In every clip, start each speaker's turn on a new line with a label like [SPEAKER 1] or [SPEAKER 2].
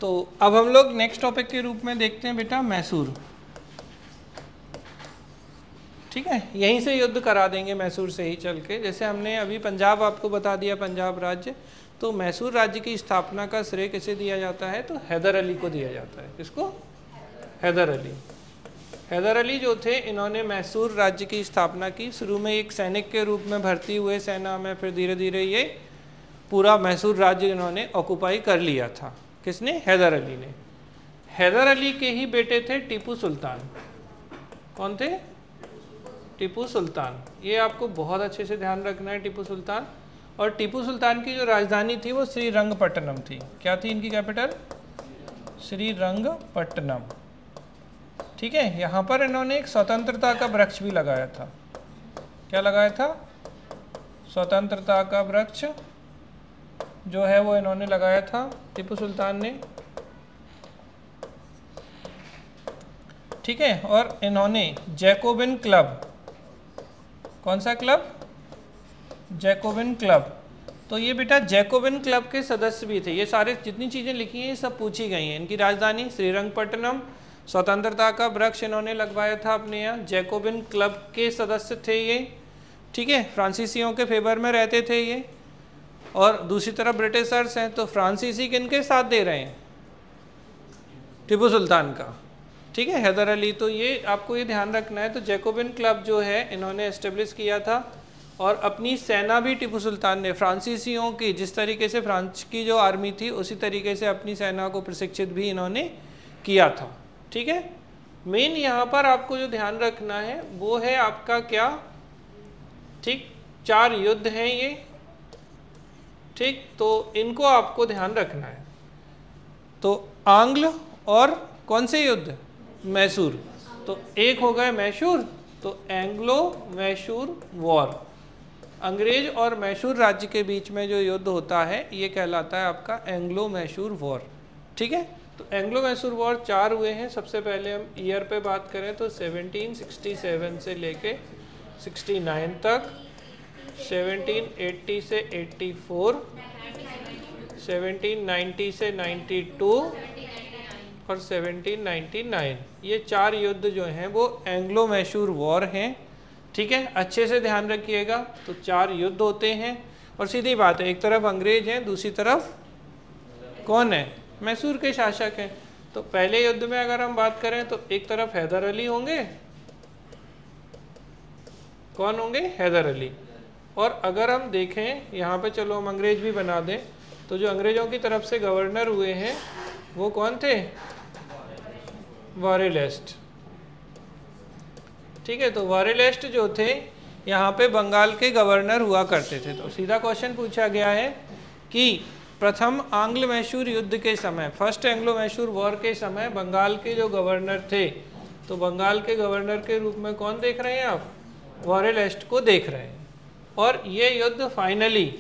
[SPEAKER 1] तो अब हम लोग नेक्स्ट टॉपिक के रूप में देखते हैं बेटा मैसूर। ठीक है, यहीं से युद्ध करा देंगे मैसूर से ही चल के। जैसे हमने अभी पंजाब आपको बता दिया, पंजाब राज्य, तो मैसूर राज्य की स्थापना का श्रेय किसे दिया जाता है? तो हैदर अली को दिया जाता है। किसको? हैदर अली। हैदर अली जो थे, इन्होंने मैसूर राज्य की स्थापना की। शुरू में एक सैनिक के रूप में भर्ती हुए सेना में, फिर धीरे धीरे ये पूरा मैसूर राज्य इन्होंने ऑक्युपाई कर लिया था। किसने? हैदर अली ने। हैदर अली के ही बेटे थे टीपू सुल्तान। कौन थे? टीपू सुल्तान। ये आपको बहुत अच्छे से ध्यान रखना है, टीपू सुल्तान। और टीपू सुल्तान की जो राजधानी थी वो श्रीरंगपट्टनम थी। क्या थी इनकी कैपिटल? श्रीरंगपट्टनम। ठीक है, यहाँ पर इन्होंने एक स्वतंत्रता का वृक्ष भी लगाया था। क्या लगाया था? स्वतंत्रता का वृक्ष जो है वो इन्होंने लगाया था टीपू सुल्तान ने। ठीक है, और इन्होंने जैकोबिन क्लब, कौन सा क्लब? Jacobin club. तो ये बेटा जैकोबिन क्लब के सदस्य भी थे। ये सारे जितनी चीज़ें लिखी हैं ये सब पूछी गई हैं। इनकी राजधानी श्रीरंगपट्टनम, स्वतंत्रता का वृक्ष इन्होंने लगवाया था अपने यहाँ, जैकोबिन क्लब के सदस्य थे ये। ठीक है, फ्रांसीसियों के फेवर में रहते थे ये। और दूसरी तरफ ब्रिटिशर्स हैं, तो फ्रांसीसी किनके साथ दे रहे हैं? टीपू सुल्तान का। ठीक है, हैदर अली। तो ये आपको ये ध्यान रखना है। तो जैकोबिन क्लब जो है इन्होंने एस्टेब्लिश किया था, और अपनी सेना भी टीपू सुल्तान ने फ्रांसीसियों की, जिस तरीके से फ्रांस की जो आर्मी थी उसी तरीके से अपनी सेना को प्रशिक्षित भी इन्होंने किया था। ठीक है, मेन यहाँ पर आपको जो ध्यान रखना है वो है आपका क्या? ठीक, 4 युद्ध हैं ये। ठीक, तो इनको आपको ध्यान रखना है। तो आंग्ल और कौन से युद्ध? मैसूर। तो एक हो गए मैसूर, तो एंग्लो मैसूर वॉर। अंग्रेज और मैसूर राज्य के बीच में जो युद्ध होता है ये कहलाता है आपका एंग्लो मैसूर वॉर। ठीक है, तो एंग्लो मैसूर वॉर 4 हुए हैं। सबसे पहले हम ईयर पे बात करें तो 1767 से लेके 69 तक, 1780 से 84, 1790 से 92 और 1799। ये 4 युद्ध जो हैं वो एंग्लो मैसूर वॉर हैं। ठीक है, अच्छे से ध्यान रखिएगा। तो 4 युद्ध होते हैं, और सीधी बात है, एक तरफ अंग्रेज हैं, दूसरी तरफ कौन है? मैसूर के शासक हैं। तो पहले युद्ध में अगर हम बात करें तो एक तरफ हैदर अली होंगे। कौन होंगे? हैदर अली। और अगर हम देखें यहाँ पे, चलो हम अंग्रेज भी बना दें, तो जो अंग्रेजों की तरफ से गवर्नर हुए हैं वो कौन थे? वारेलेस्ट। ठीक है, तो वारेलेस्ट जो थे यहाँ पे बंगाल के गवर्नर हुआ करते थे। तो सीधा क्वेश्चन पूछा गया है कि प्रथम आंग्ल मैसूर युद्ध के समय, फर्स्ट एंग्लो मैसूर वॉर के समय बंगाल के जो गवर्नर थे, तो बंगाल के गवर्नर के रूप में कौन देख रहे हैं आप? वारेलेस्ट को देख रहे हैं। और ये युद्ध फाइनली,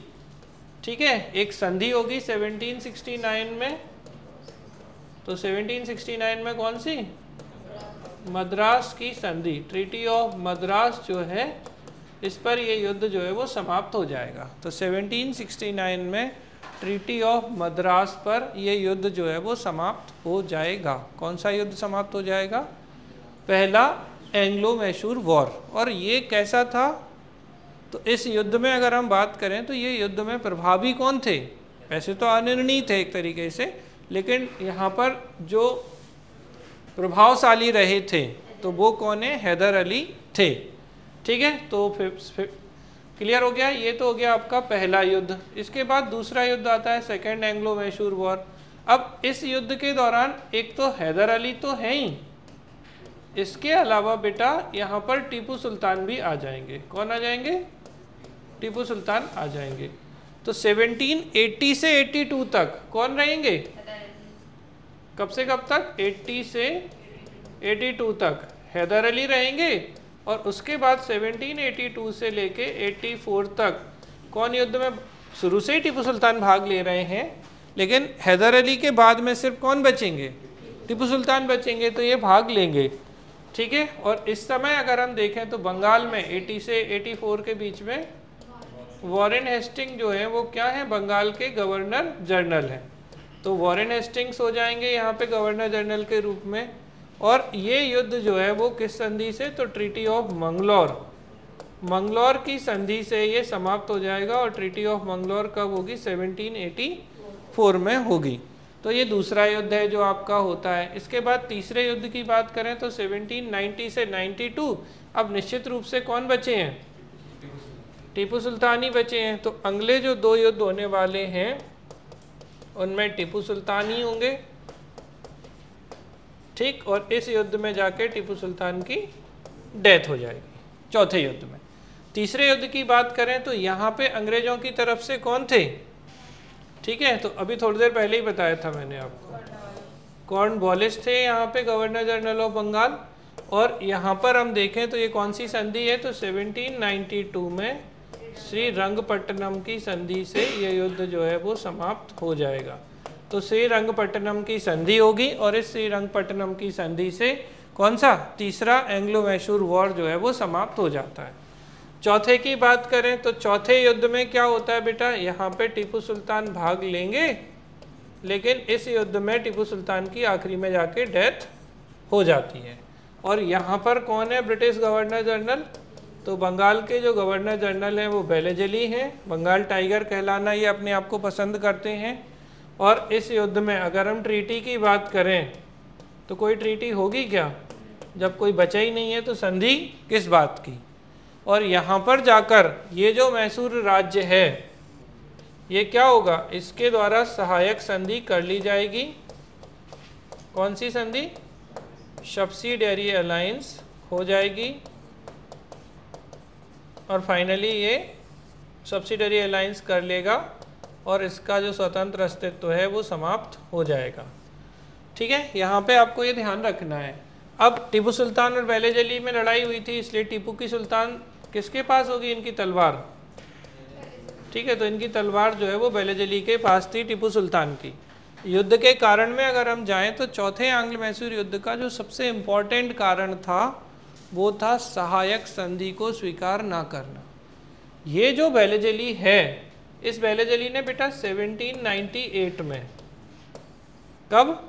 [SPEAKER 1] ठीक है, एक संधि होगी 1769 में। तो 1769 में कौन सी? मद्रास की संधि, ट्रीटी ऑफ मद्रास जो है, इस पर ये युद्ध जो है वो समाप्त हो जाएगा। तो 1769 में ट्रीटी ऑफ मद्रास पर ये युद्ध जो है वो समाप्त हो जाएगा। कौन सा युद्ध समाप्त हो जाएगा? पहला एंग्लो मैसूर वॉर। और ये कैसा था? तो इस युद्ध में अगर हम बात करें तो ये युद्ध में प्रभावी कौन थे? वैसे तो अनिर्णीय थे एक तरीके से, लेकिन यहाँ पर जो प्रभावशाली रहे थे तो वो कौन है? हैदर अली थे। ठीक है, तो फिर क्लियर हो गया। ये तो हो गया आपका पहला युद्ध। इसके बाद दूसरा युद्ध आता है सेकेंड एंग्लो मैसूर वॉर। अब इस युद्ध के दौरान एक तो हैदर अली तो है ही, इसके अलावा बेटा यहाँ पर टीपू सुल्तान भी आ जाएंगे। कौन आ जाएंगे? टीपू सुल्तान आ जाएंगे। तो 1780 से 82 तक कौन रहेंगे? कब से कब तक? 80 से 82 तक हैदर अली रहेंगे। और उसके बाद 1782 से लेके 84 तक कौन युद्ध में? शुरू से ही टीपू सुल्तान भाग ले रहे हैं, लेकिन हैदर अली के बाद में सिर्फ कौन बचेंगे? टीपू सुल्तान बचेंगे, तो ये भाग लेंगे। ठीक है, और इस समय अगर हम देखें तो बंगाल में 80 से 84 के बीच में वॉरेन हेस्टिंग जो है वो क्या है? बंगाल के गवर्नर जनरल हैं। तो वॉरेन हेस्टिंग्स हो जाएंगे यहाँ पे गवर्नर जनरल के रूप में। और ये युद्ध जो है वो किस संधि से, तो ट्रीटी ऑफ मंगलौर की संधि से ये समाप्त हो जाएगा। और ट्रीटी ऑफ मंगलौर कब होगी, 1784 में होगी। तो ये दूसरा युद्ध है जो आपका होता है। इसके बाद तीसरे युद्ध की बात करें तो 1790 से 92। अब निश्चित रूप से कौन बचे हैं, टीपू सुल्तान ही बचे हैं। तो अगले जो 2 युद्ध होने वाले हैं उनमें टीपू सुल्तान ही होंगे, ठीक। और इस युद्ध में जाके टीपू सुल्तान की डेथ हो जाएगी चौथे युद्ध में। तीसरे युद्ध की बात करें तो यहाँ पे अंग्रेजों की तरफ से कौन थे, ठीक है। तो अभी थोड़ी देर पहले ही बताया था मैंने आपको, कॉर्नवालिस थे यहाँ पे गवर्नर जनरल ऑफ बंगाल। और यहाँ पर हम देखें तो ये कौन सी संधि है, तो 1792 में श्री रंगपट्टनम की संधि से ये युद्ध जो है वो समाप्त हो जाएगा। तो श्री रंगपट्टनम की संधि होगी और इस श्री रंगपट्टनम की संधि से कौन सा, तीसरा एंग्लो मैसूर वॉर जो है वो समाप्त हो जाता है। चौथे की बात करें तो चौथे युद्ध में क्या होता है बेटा, यहाँ पे टीपू सुल्तान भाग लेंगे, लेकिन इस युद्ध में टीपू सुल्तान की आखिरी में जाके डेथ हो जाती है। और यहाँ पर कौन है ब्रिटिश गवर्नर जनरल, तो बंगाल के जो गवर्नर जनरल हैं वो बेलेजली हैं। बंगाल टाइगर कहलाना ये अपने आप को पसंद करते हैं। और इस युद्ध में अगर हम ट्रीटी की बात करें तो कोई ट्रीटी होगी क्या, जब कोई बचा ही नहीं है तो संधि किस बात की। और यहाँ पर जाकर ये जो मैसूर राज्य है ये क्या होगा, इसके द्वारा सहायक संधि कर ली जाएगी। कौन सी संधि, सब्सिडियरी अलायंस हो जाएगी। और फाइनली ये सब्सिडियरी अलायंस कर लेगा और इसका जो स्वतंत्र अस्तित्व है वो समाप्त हो जाएगा, ठीक है। यहाँ पे आपको ये ध्यान रखना है। अब टीपू सुल्तान और बेलेजली में लड़ाई हुई थी, इसलिए टीपू की सुल्तान किसके पास होगी, इनकी तलवार, ठीक है। तो इनकी तलवार जो है वो बेलेजली के पास थी टीपू सुल्तान की। युद्ध के कारण में अगर हम जाएं तो चौथे आंग्ल मैसूर युद्ध का जो सबसे इम्पोर्टेंट कारण था वो था सहायक संधि को स्वीकार ना करना। ये जो बेलेजली है, इस बेलेजली ने बेटा 1798 में, कब,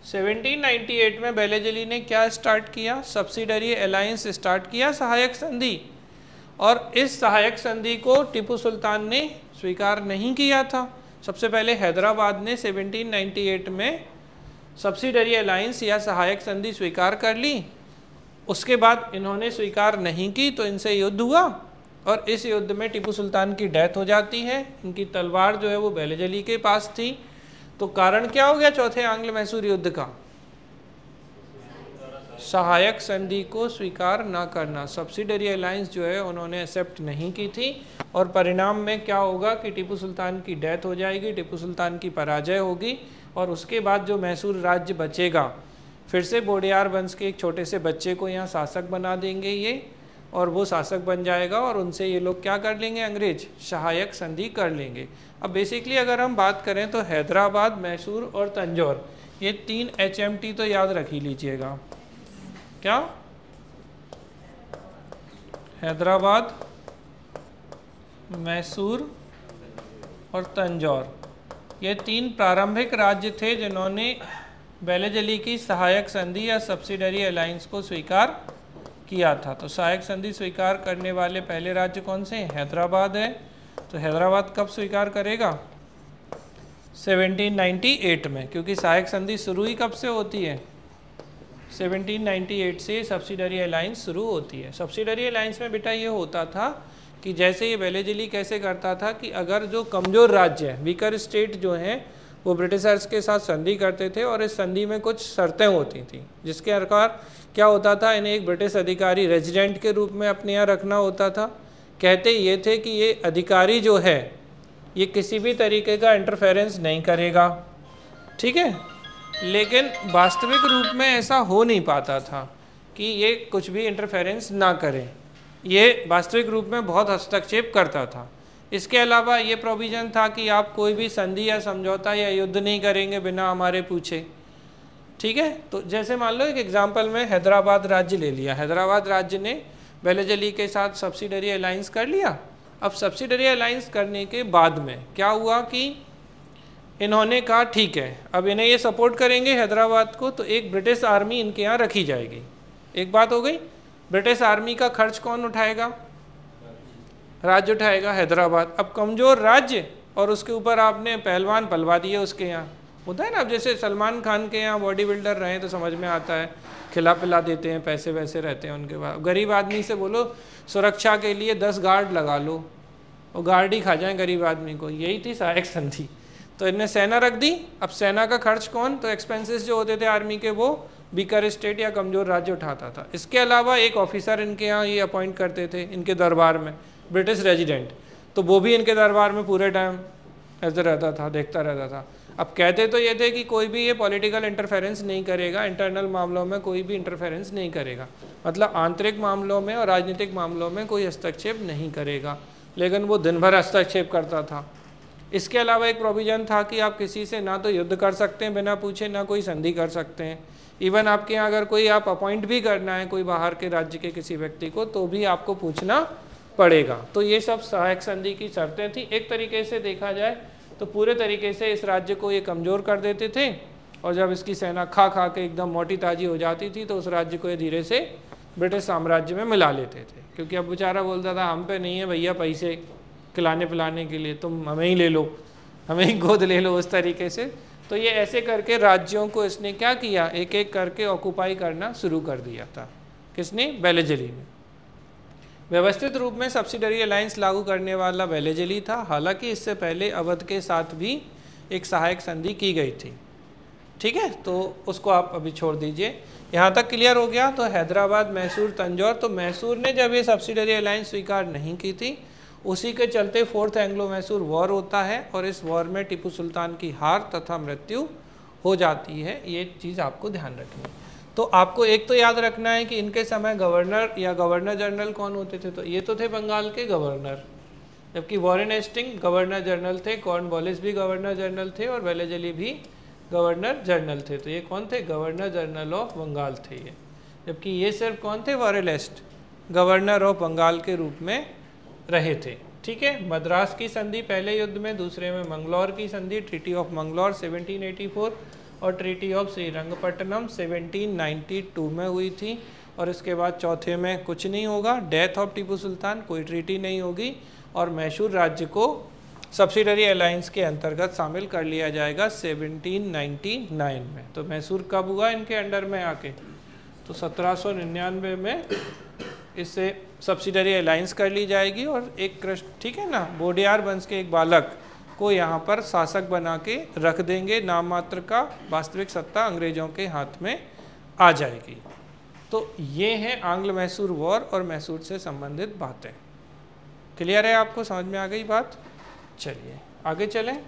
[SPEAKER 1] 1798 में बेलेजली ने क्या स्टार्ट किया, सब्सिडरी अलायंस स्टार्ट किया, सहायक संधि। और इस सहायक संधि को टीपू सुल्तान ने स्वीकार नहीं किया था। सबसे पहले हैदराबाद ने 1798 में सब्सिडरी अलायंस या सहायक संधि स्वीकार कर ली। उसके बाद इन्होंने स्वीकार नहीं की तो इनसे युद्ध हुआ और इस युद्ध में टीपू सुल्तान की डेथ हो जाती है। इनकी तलवार जो है वो बेलेजली के पास थी। तो कारण क्या हो गया चौथे आंग्ल मैसूर युद्ध का, सहायक संधि को स्वीकार ना करना। सब्सिडरी अलायंस जो है उन्होंने एक्सेप्ट नहीं की थी और परिणाम में क्या होगा कि टीपू सुल्तान की डेथ हो जाएगी, टीपू सुल्तान की पराजय होगी। और उसके बाद जो मैसूर राज्य बचेगा फिर से बोडियार वंश के एक छोटे से बच्चे को यहाँ शासक बना देंगे ये, और वो शासक बन जाएगा और उनसे ये लोग क्या कर लेंगे, अंग्रेज सहायक संधि कर लेंगे। अब बेसिकली अगर हम बात करें तो हैदराबाद, मैसूर और तंजौर, ये 3 HMT तो याद रख ही लीजिएगा। क्या, हैदराबाद, मैसूर और तंजौर, ये 3 प्रारंभिक राज्य थे जिन्होंने बेलेजली की सहायक संधि या सब्सिडरी अलायंस को स्वीकार किया था। तो सहायक संधि स्वीकार करने वाले पहले राज्य कौन से हैं, हैदराबाद है। तो हैदराबाद कब स्वीकार करेगा, 1798 में, क्योंकि सहायक संधि शुरू ही कब से होती है, 1798 से सब्सिडरी अलायंस शुरू होती है। सब्सिडरी अलायंस में बेटा ये होता था कि जैसे ये बेलेजली कैसे करता था कि अगर जो कमज़ोर राज्य है, वीकर स्टेट जो हैं, वो ब्रिटिशर्स के साथ संधि करते थे और इस संधि में कुछ शर्तें होती थी, जिसके अनुसार क्या होता था, इन्हें एक ब्रिटिश अधिकारी रेजिडेंट के रूप में अपने यहाँ रखना होता था। कहते ये थे कि ये अधिकारी जो है ये किसी भी तरीके का इंटरफेरेंस नहीं करेगा, ठीक है। लेकिन वास्तविक रूप में ऐसा हो नहीं पाता था कि ये कुछ भी इंटरफेरेंस ना करे, ये वास्तविक रूप में बहुत हस्तक्षेप करता था। इसके अलावा ये प्रोविज़न था कि आप कोई भी संधि या समझौता या युद्ध नहीं करेंगे बिना हमारे पूछे, ठीक है। तो जैसे मान लो एक एग्जांपल में हैदराबाद राज्य ले लिया, हैदराबाद राज्य ने बेलेजली के साथ सब्सिडरी अलायंस कर लिया। अब सब्सिडरी अलायंस करने के बाद में क्या हुआ कि इन्होंने कहा ठीक है, अब इन्हें ये सपोर्ट करेंगे हैदराबाद को, तो एक ब्रिटिश आर्मी इनके यहाँ रखी जाएगी। एक बात हो गई, ब्रिटिश आर्मी का खर्च कौन उठाएगा? राज्य उठाएगा, हैदराबाद। अब कमज़ोर राज्य और उसके ऊपर आपने पहलवान पलवा दिए उसके यहाँ, होता है ना। अब जैसे सलमान खान के यहाँ बॉडी बिल्डर रहे तो समझ में आता है, खिला पिला देते हैं, पैसे वैसे रहते हैं उनके पास। गरीब आदमी से बोलो सुरक्षा के लिए 10 गार्ड लगा लो, और गार्ड ही खा जाए गरीब आदमी को। यही थी सहायक संधि। तो इनने सेना रख दी। अब सेना का खर्च कौन? तो एक्सपेंसेस जो होते थे आर्मी के वो बीकर स्टेट या कमज़ोर राज्य उठाता था। इसके अलावा एक ऑफिसर इनके यहाँ ये अपॉइंट करते थे इनके दरबार में, ब्रिटिश रेजिडेंट, तो वो भी इनके दरबार में पूरे टाइम ऐसे रहता था, देखता रहता था। अब कहते तो ये थे कि कोई भी ये पॉलिटिकल इंटरफेरेंस नहीं करेगा, इंटरनल मामलों में कोई भी इंटरफेरेंस नहीं करेगा, मतलब आंतरिक मामलों में और राजनीतिक मामलों में कोई हस्तक्षेप नहीं करेगा, लेकिन वो दिन भर हस्तक्षेप करता था। इसके अलावा एक प्रोविज़न था कि आप किसी से ना तो युद्ध कर सकते हैं बिना पूछे, ना कोई संधि कर सकते हैं। इवन आपके यहाँ अगर कोई आप अपॉइंट भी करना है कोई बाहर के राज्य के किसी व्यक्ति को, तो भी आपको पूछना पड़ेगा। तो ये सब सहायक संधि की शर्तें थी। एक तरीके से देखा जाए तो पूरे तरीके से इस राज्य को ये कमज़ोर कर देते थे, और जब इसकी सेना खा खा के एकदम मोटी ताजी हो जाती थी तो उस राज्य को ये धीरे से ब्रिटिश साम्राज्य में मिला लेते थे। क्योंकि अब बेचारा बोलता था हम पे नहीं है भैया पैसे खिलाने पिलाने के लिए, तुम हमें ही ले लो, हमें ही गोद ले लो, उस तरीके से। तो ये ऐसे करके राज्यों को इसने क्या किया, एक एक करके ऑक्युपाई करना शुरू कर दिया था। किसने? वेलेजली ने। व्यवस्थित रूप में सब्सिडरी अलायंस लागू करने वाला वेलेजली था। हालांकि इससे पहले अवध के साथ भी एक सहायक संधि की गई थी। ठीक है, तो उसको आप अभी छोड़ दीजिए। यहाँ तक क्लियर हो गया। तो हैदराबाद, मैसूर, तंजौर। तो मैसूर ने जब ये सब्सिडरी अलायंस स्वीकार नहीं की थी, उसी के चलते 4th एंग्लो मैसूर वॉर होता है, और इस वॉर में टीपू सुल्तान की हार तथा मृत्यु हो जाती है। ये चीज़ आपको ध्यान रखनी है। तो आपको एक तो याद रखना है कि इनके समय गवर्नर या गवर्नर जनरल कौन होते थे? तो ये तो थे बंगाल के गवर्नर, जबकि वॉरेन हेस्टिंग गवर्नर जनरल थे, कॉर्नवालिस भी गवर्नर जनरल थे, और वेलेजली भी गवर्नर जनरल थे। तो ये कौन थे? गवर्नर जनरल ऑफ बंगाल थे ये। जबकि ये सिर्फ कौन थे? वॉरेन हेस्ट गवर्नर ऑफ बंगाल के रूप में रहे थे। ठीक है। मद्रास की संधि पहले युद्ध में, दूसरे में मंगलौर की संधि, ट्रीटी ऑफ मंगलौर 1784, और ट्रीटी ऑफ श्रीरंगपट्टनम 1792 में हुई थी। और इसके बाद चौथे में कुछ नहीं होगा, डेथ ऑफ टीपू सुल्तान, कोई ट्रीटी नहीं होगी, और मैसूर राज्य को सब्सिडरी अलायंस के अंतर्गत शामिल कर लिया जाएगा 1799 में। तो मैसूर कब हुआ इनके अंडर में आके? तो 1799 में इससे सब्सिडरी अलायंस कर ली जाएगी, और एक कृष्ण, ठीक है ना, बोडियार वंश के एक बालक को यहाँ पर शासक बना के रख देंगे। नाम मात्र का, वास्तविक सत्ता अंग्रेजों के हाथ में आ जाएगी। तो ये है आंग्ल मैसूर वॉर और मैसूर से संबंधित बातें। क्लियर है? आपको समझ में आ गई बात? चलिए आगे चलें।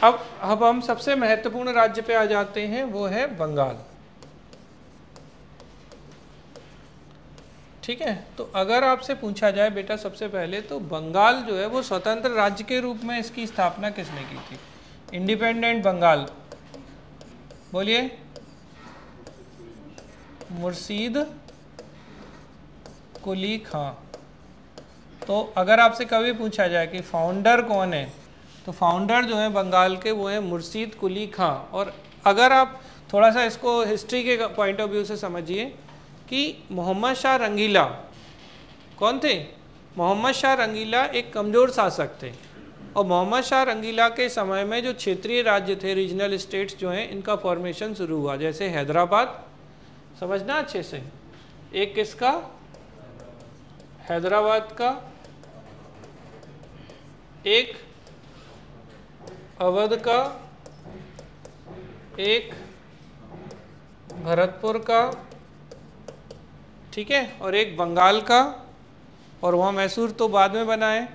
[SPEAKER 1] अब हम सबसे महत्वपूर्ण राज्य पे आ जाते हैं, वो है बंगाल। ठीक है। तो अगर आपसे पूछा जाए बेटा सबसे पहले, तो बंगाल जो है वो स्वतंत्र राज्य के रूप में इसकी स्थापना किसने की थी? इंडिपेंडेंट बंगाल, बोलिए। मुर्शीद कुली खां। तो अगर आपसे कभी पूछा जाए कि फाउंडर कौन है, तो फाउंडर जो है बंगाल के वो है मुर्शीद कुली खां। और अगर आप थोड़ा सा इसको हिस्ट्री के पॉइंट ऑफ व्यू से समझिए कि मोहम्मद शाह रंगीला कौन थे? मोहम्मद शाह रंगीला एक कमज़ोर शासक थे, और मोहम्मद शाह रंगीला के समय में जो क्षेत्रीय राज्य थे, रीजनल स्टेट्स जो हैं, इनका फॉर्मेशन शुरू हुआ। जैसे हैदराबाद, समझना अच्छे से, एक किसका? हैदराबाद का, एक अवध का, एक भरतपुर का, ठीक है, और एक बंगाल का, और वहाँ मैसूर तो बाद में बना है।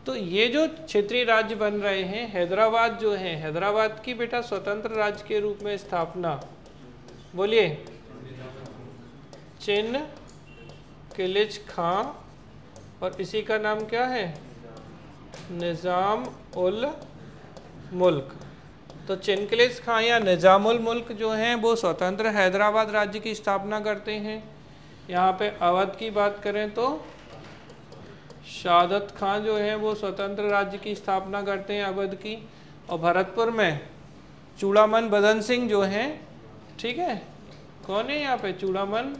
[SPEAKER 1] तो ये जो क्षेत्रीय राज्य बन रहे हैं, हैदराबाद जो है, हैदराबाद की बेटा स्वतंत्र राज्य के रूप में स्थापना, बोलिए, चिन किलिच खां, और इसी का नाम क्या है? निज़ाम उल मुल्क। तो चिनकिलिच खां या निज़ाम उल मुल्क जो हैं वो स्वतंत्र हैदराबाद राज्य की स्थापना करते हैं। यहाँ पे अवध की बात करें तो शहादत खां जो है वो स्वतंत्र राज्य की स्थापना करते हैं अवध की। और भरतपुर में चूड़ामन बदन सिंह जो हैं, ठीक है, कौन है यहाँ पे, चूड़ामन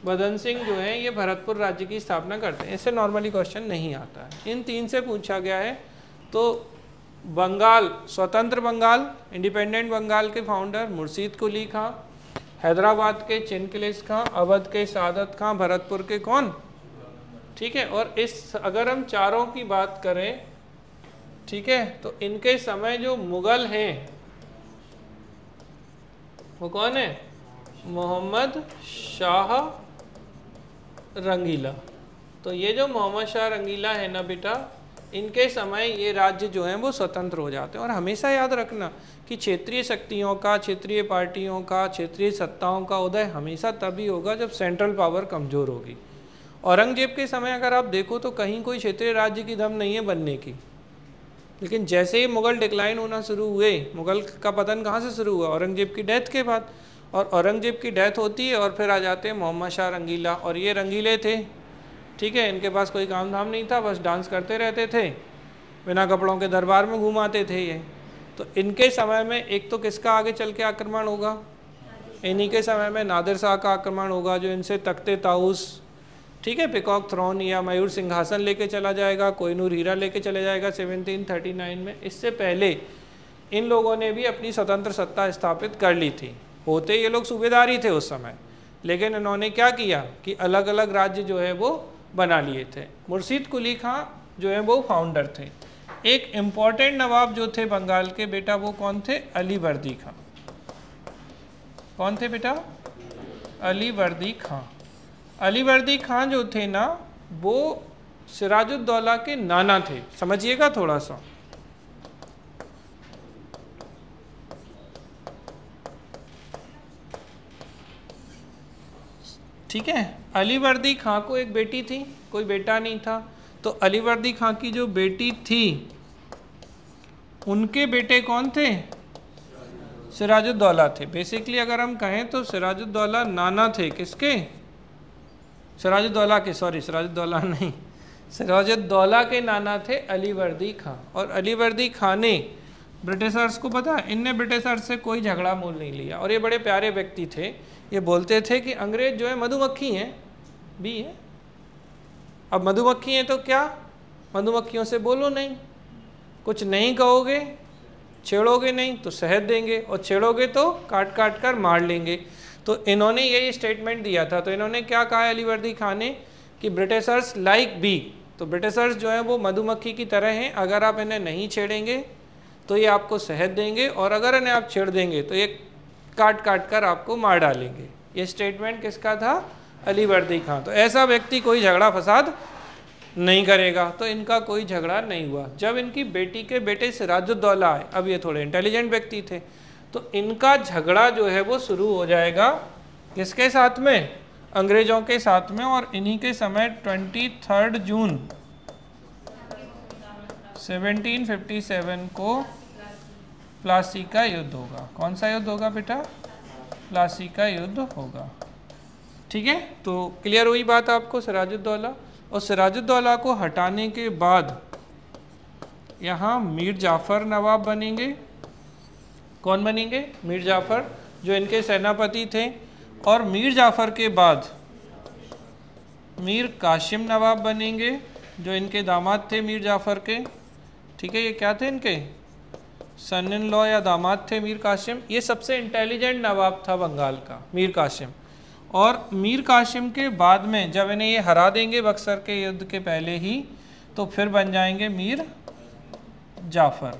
[SPEAKER 1] बदन सिंह जो है ये भरतपुर राज्य की स्थापना करते हैं। इससे नॉर्मली क्वेश्चन नहीं आता है, इन 3 से पूछा गया है। तो बंगाल, स्वतंत्र बंगाल, इंडिपेंडेंट बंगाल के फाउंडर मुर्शीद कुली खां, हैदराबाद के चिनकिलिस खां, अवध के सादत खां, भरतपुर के कौन, ठीक है। और इस अगर हम चारों की बात करें, ठीक है, तो इनके समय जो मुगल हैं वो कौन है, मोहम्मद शाह रंगीला। तो ये जो मोहम्मद शाह रंगीला है ना बेटा, इनके समय ये राज्य जो हैं वो स्वतंत्र हो जाते हैं। और हमेशा याद रखना कि क्षेत्रीय शक्तियों का, क्षेत्रीय पार्टियों का, क्षेत्रीय सत्ताओं का उदय हमेशा तभी होगा जब सेंट्रल पावर कमज़ोर होगी। औरंगजेब के समय अगर आप देखो तो कहीं कोई क्षेत्रीय राज्य की दम नहीं है बनने की, लेकिन जैसे ही मुग़ल डिक्लाइन होना शुरू हुए, मुग़ल का पतन कहाँ से शुरू हुआ, औरंगजेब की डेथ के बाद। और औरंगजेब की डेथ होती है और फिर आ जाते हैं मोहम्मद शाह रंगीला। और ये रंगीले थे, ठीक है, इनके पास कोई काम धाम नहीं था, बस डांस करते रहते थे, बिना कपड़ों के दरबार में घुमाते थे ये। तो इनके समय में एक तो किसका आगे चल के आक्रमण होगा, इन्हीं के समय में नादिर शाह का आक्रमण होगा, जो इनसे तख्ते ताउस, ठीक है, पिकॉक थ्रोन या मयूर सिंहासन लेके चला जाएगा, कोहिनूर हीरा लेके चले जाएगा 1739 में। इससे पहले इन लोगों ने भी अपनी स्वतंत्र सत्ता स्थापित कर ली थी। होते ये लोग सूबेदार ही थे उस समय, लेकिन इन्होंने क्या किया कि अलग अलग राज्य जो है वो बना लिए थे। मुर्शीद कुली खां जो है वो फाउंडर थे। एक इम्पॉर्टेंट नवाब जो थे बंगाल के बेटा, वो कौन थे, अलीवर्दी खां। कौन थे बेटा, अलीवर्दी खां। अलीवर्दी खां जो थे ना, वो सिराजुद्दौला के नाना थे, समझिएगा थोड़ा सा। ठीक है, अलीवर्दी खां को एक बेटी थी, कोई बेटा नहीं था। तो अलीवर्दी खां की जो बेटी थी, उनके बेटे कौन थे, सिराजुद्दौला थे। बेसिकली अगर हम कहें तो सिराजुद्दौला नाना थे किसके, सिराजुद्दौला के, सॉरी सिराजुद्दौला नहीं, सिराजुद्दौला के नाना थे अलीवर्दी खां। और अलीवर्दी खां ने ब्रिटिशर्स को, पता है, इनने ब्रिटिशर्स से कोई झगड़ा मोल नहीं लिया। और ये बड़े प्यारे व्यक्ति थे, ये बोलते थे कि अंग्रेज जो है मधुमक्खी हैं, बी है। अब मधुमक्खी हैं तो क्या, मधुमक्खियों से बोलो नहीं, कुछ नहीं कहोगे, छेड़ोगे नहीं तो शहद देंगे, और छेड़ोगे तो काट काट कर मार लेंगे। तो इन्होंने यही स्टेटमेंट दिया था। तो इन्होंने क्या कहा अलीवर्दी खां ने कि ब्रिटिशर्स लाइक बी, तो ब्रिटिशर्स जो है वो मधुमक्खी की तरह हैं, अगर आप इन्हें नहीं छेड़ेंगे तो ये आपको शहद देंगे, और अगर इन्हें आप छेड़ देंगे तो ये काट काट कर आपको मार डालेंगे। ये स्टेटमेंट किसका था, अलीवर्दी खां। तो ऐसा व्यक्ति कोई झगड़ा फसाद नहीं करेगा। तो इनका कोई झगड़ा नहीं हुआ। जब इनकी बेटी के बेटे सिराजुद्दौला आए, अब ये थोड़े इंटेलिजेंट व्यक्ति थे, तो इनका झगड़ा जो है वो शुरू हो जाएगा किसके साथ में, अंग्रेजों के साथ में। और इन्हीं के समय 23 जून 1757 को प्लासी का युद्ध होगा। कौन सा युद्ध होगा बेटा, प्लासी का युद्ध होगा। ठीक है, तो क्लियर हुई बात आपको, सिराजुद्दौला। और सिराजुद्दौला को हटाने के बाद यहाँ मीर जाफ़र नवाब बनेंगे। कौन बनेंगे, मीर जाफ़र, जो इनके सेनापति थे। और मीर जाफ़र के बाद मीर कासिम नवाब बनेंगे, जो इनके दामाद थे मीर जाफ़र के। ठीक है, ये क्या थे, इनके सन इन लॉ या दामाद थे मीर कासिम। ये सबसे इंटेलिजेंट नवाब था बंगाल का, मीर कासिम। और मीर कासिम के बाद में जब इन्हें ये हरा देंगे बक्सर के युद्ध के पहले ही, तो फिर बन जाएंगे मीर जाफ़र।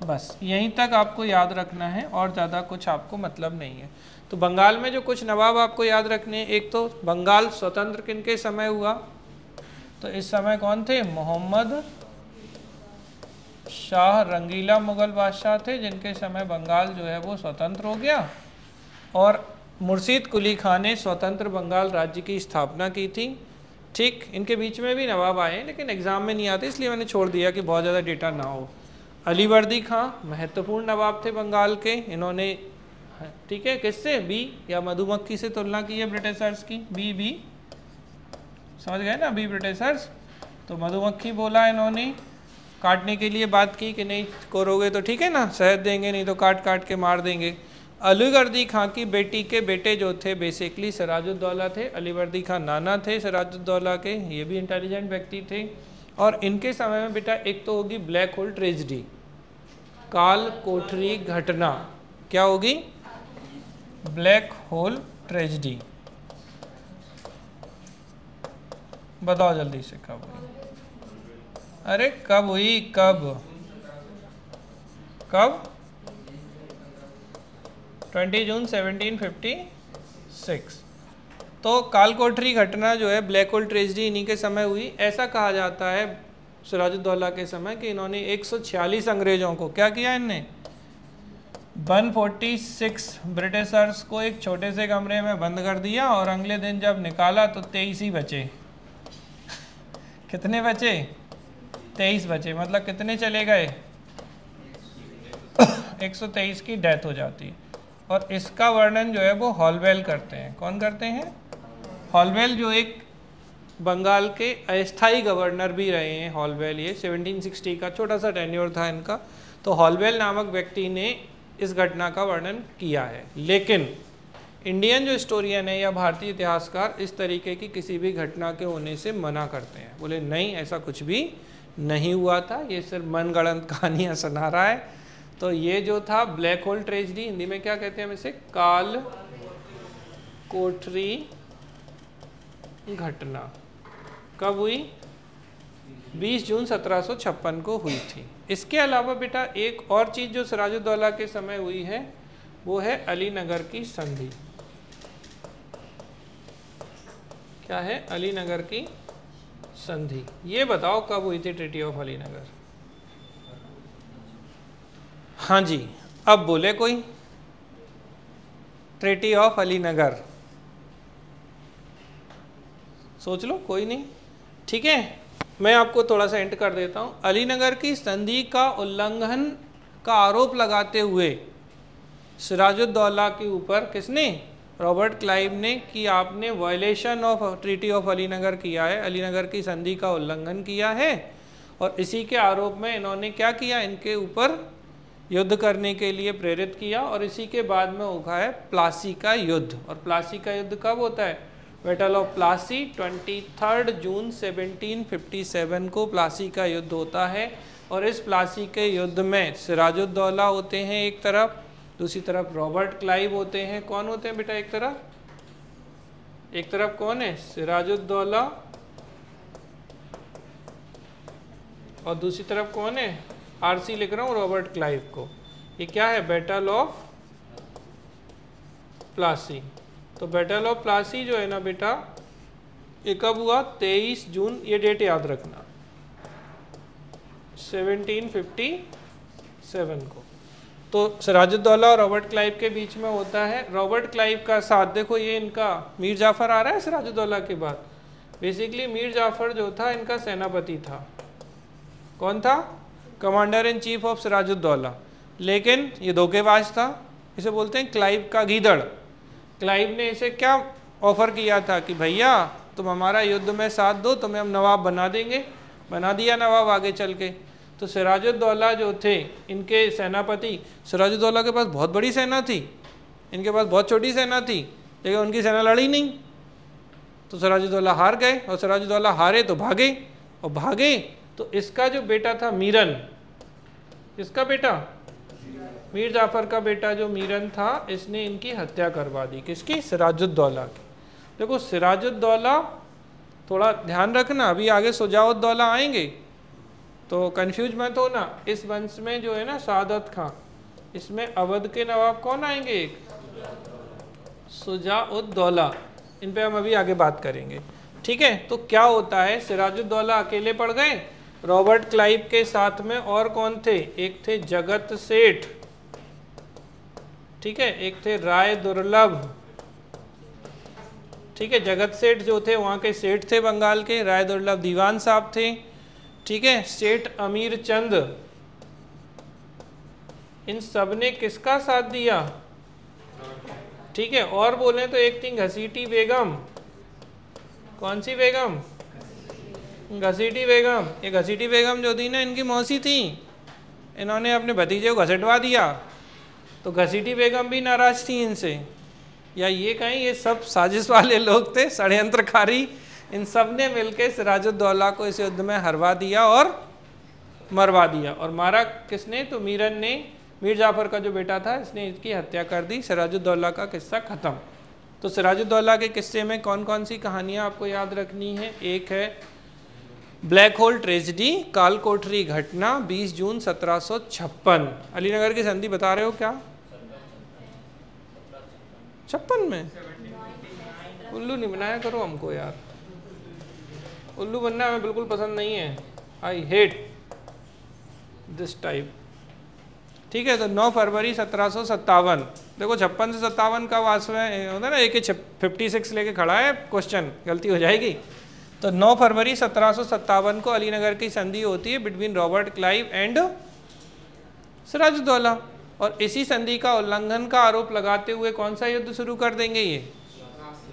[SPEAKER 1] बस यहीं तक आपको याद रखना है, और ज़्यादा कुछ आपको मतलब नहीं है। तो बंगाल में जो कुछ नवाब आपको याद रखने हैं, एक तो बंगाल स्वतंत्र किनके समय हुआ, तो इस समय कौन थे, मोहम्मद शाह रंगीला मुग़ल बादशाह थे, जिनके समय बंगाल जो है वो स्वतंत्र हो गया। और मुर्शीद कुली खां ने स्वतंत्र बंगाल राज्य की स्थापना की थी। ठीक, इनके बीच में भी नवाब आए, लेकिन एग्ज़ाम में नहीं आते, इसलिए मैंने छोड़ दिया कि बहुत ज़्यादा डेटा ना हो। अलीवर्दी खां महत्वपूर्ण नवाब थे बंगाल के। इन्होंने, ठीक है, किससे, बी या मधुमक्खी से तुलना की है ब्रिटिशर्स की। बी समझ गए ना, बी ब्रिटिशर्स। तो मधुमक्खी बोला इन्होंने, काटने के लिए बात की कि नहीं करोगे तो ठीक है ना, शहद देंगे, नहीं तो काट काट के मार देंगे। अलीवर्दी खां की बेटी के बेटे जो थे बेसिकली सिराजुद्दौला थे। अलीवर्दी खां नाना थे सिराजुद्दौला के, ये भी इंटेलिजेंट व्यक्ति थे। और इनके समय में बेटा एक तो होगी ब्लैक होल ट्रेजेडी, काल कोठरी घटना। क्या होगी? Black hole tragedy. बताओ जल्दी से कब हुई? अरे कब हुई? कब 20 जून 1756। तो कालकोठरी घटना जो है, ब्लैक होल ट्रेजेडी, इन्हीं के समय हुई। ऐसा कहा जाता है सिराजुद्दौला के समय कि इन्होंने 146 अंग्रेजों को क्या किया, इनने 146 ब्रिटिशर्स को एक छोटे से कमरे में बंद कर दिया, और अगले दिन जब निकाला तो 23 ही बचे। कितने बचे? 23 बचे। मतलब कितने चले गए? 123 की डेथ हो जाती है। और इसका वर्णन जो है वो हॉलवेल करते हैं। कौन करते हैं? हॉलवेल, जो एक बंगाल के अस्थायी गवर्नर भी रहे हैं। हॉलवेल, ये 1760 का छोटा सा टेन्योर था इनका। तो हॉलवेल नामक व्यक्ति ने इस घटना का वर्णन किया है। लेकिन इंडियन जो हिस्टोरियन है या भारतीय इतिहासकार इस तरीके की किसी भी घटना के होने से मना करते हैं। बोले नहीं, ऐसा कुछ भी नहीं हुआ था, ये सिर्फ मनगढ़ंत कहानियाँ सुना रहा है। तो ये जो था ब्लैक होल ट्रेजेडी, हिंदी में क्या कहते हैं हम इसे? काल कोठरी घटना। कब हुई? 20 जून 1756 को हुई थी। इसके अलावा बेटा एक और चीज़ जो सिराजुद्दौला के समय हुई है वो है अलीनगर की संधि। क्या है? अलीनगर की संधि। ये बताओ कब हुई थी ट्रीटी ऑफ अलीनगर? हाँ जी, अब बोले कोई? ट्रीटी ऑफ अलीनगर, सोच लो। कोई नहीं, ठीक है, मैं आपको थोड़ा सा हिंट कर देता हूँ। अलीनगर की संधि का उल्लंघन का आरोप लगाते हुए सिराजुद्दौला के ऊपर किसने? रॉबर्ट क्लाइव ने, कि आपने violation of treaty of Alinagar किया है, अलीनगर की संधि का उल्लंघन किया है। और इसी के आरोप में इन्होंने क्या किया? इनके ऊपर युद्ध करने के लिए प्रेरित किया। और इसी के बाद में होगा है प्लासी का युद्ध। और प्लासी का युद्ध कब होता है? बैटल ऑफ प्लासी 23 जून 1757 को प्लासी का युद्ध होता है। और इस प्लासी के युद्ध में सिराजुद्दौला होते हैं एक तरफ, दूसरी तरफ रॉबर्ट क्लाइव होते हैं। कौन होते हैं बेटा? एक तरफ कौन है? सिराजुद्दौला, और दूसरी तरफ कौन है? आरसी लिख रहा हूँ, रॉबर्ट क्लाइव को। ये क्या है? Battle of Plassey. तो बैटल ऑफ प्लासी जो है ना बेटा, ये कब हुआ? 23 जून, ये डेट याद रखना, 1757 को। तो सिराजुद्दौला और रॉबर्ट क्लाइव के बीच में होता है। रॉबर्ट क्लाइव का साथ देखो, ये इनका मीर जाफर आ रहा है सिराजुद्दौला के बाद। बेसिकली मीर जाफर जो था इनका सेनापति था। कौन था? Commander in chief of Sirajuddaulah. लेकिन ये धोखेबाज था, इसे बोलते हैं क्लाइव का गीदड़। क्लाइव ने इसे क्या ऑफर किया था कि भैया तुम हमारा युद्ध में साथ दो, तुम्हें हम नवाब बना देंगे। बना दिया नवाब आगे चल के। तो सिराजुद्दौला जो थे इनके सेनापति, सिराजुद्दौला के पास बहुत बड़ी सेना थी, इनके पास बहुत छोटी सेना थी, लेकिन उनकी सेना लड़ी नहीं। तो सिराजुद्दौला हार गए, और सिराजुद्दौला हारे तो भागे, और भागे तो इसका जो बेटा था मीरन, इसका बेटा मीर जाफर का बेटा जो मीरन था, इसने इनकी हत्या करवा दी। किसकी? सिराजुद्दौला की। देखो सिराजुद्दौला, थोड़ा ध्यान रखना, अभी आगे शुजाउद्दौला आएंगे तो कंफ्यूज मत हो ना। इस वंश में जो है ना सादत खां, इसमें अवध के नवाब कौन आएंगे? एक शुजाउद्दौला। इन पे हम अभी आगे बात करेंगे, ठीक है। तो क्या होता है, सिराजुद्दौला अकेले पड़ गए। रॉबर्ट क्लाइव के साथ में और कौन थे? एक थे जगत सेठ, ठीक है, एक थे राय दुर्लभ, ठीक है। जगत सेठ जो थे वहाँ के सेठ थे बंगाल के, राय दुर्लभ दीवान साहब थे, ठीक है। सेठ अमीर चंद, इन सब ने किसका साथ दिया? ठीक है। और बोले तो एक थी घसीटी बेगम। कौन सी बेगम? घसीटी बेगम, ये घसीटी बेगम जो थी ना इनकी मौसी थी, इन्होंने अपने भतीजे को घसीटवा दिया, तो घसीटी बेगम भी नाराज थी इनसे, या ये कहीं ये सब साजिश वाले लोग थे, षड्यंत्रकारी, इन सब ने मिलकर सिराजुद्दौला को इस युद्ध में हरवा दिया और मरवा दिया। और मारा किसने? तो मीरन ने, मीर जाफर का जो बेटा था, इसने इसकी हत्या कर दी। सिराजुद्दौला का किस्सा खत्म। तो सिराजुद्दौला के किस्से में कौन कौन सी कहानियाँ आपको याद रखनी है? एक है ब्लैक होल ट्रेजिडी, काल कोठरी घटना, 20 जून 1756। अलीनगर की संधि बता रहे हो क्या? 56 में? उल्लू नहीं बनाया करो हमको यार, उल्लू बनना हमें बिल्कुल पसंद नहीं है। I hate this type. ठीक है, तो 9 फरवरी 1757। देखो 56 से 57 का वास्तव होता है ना, एक 56 लेके खड़ा है, क्वेश्चन गलती हो जाएगी। तो 9 फरवरी 1757 को अलीनगर की संधि होती है between Robert Clive and Sirajuddaulah, और इसी संधि का उल्लंघन का आरोप लगाते हुए कौन सा युद्ध शुरू कर देंगे? ये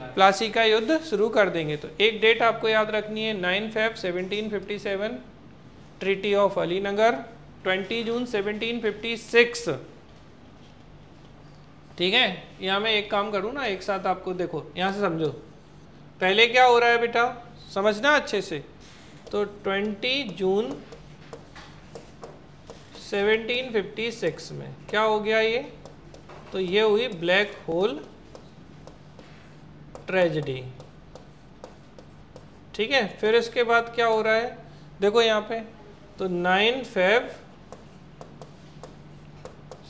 [SPEAKER 1] प्लासी का युद्ध शुरू कर देंगे। तो एक डेट आपको याद रखनी है, 9 फेब 1757 ट्रीटी ऑफ अलीनगर, 20 जून 1756। ठीक है, यहाँ मैं एक काम करूँ ना, एक साथ आपको देखो यहाँ से समझो, पहले क्या हो रहा है बेटा, समझना अच्छे से। तो 20 जून 1756 में क्या हो गया ये? तो ये हुई ब्लैक होल ट्रेजेडी। ठीक है, फिर इसके बाद क्या हो रहा है, देखो यहाँ पे, तो 9 फेब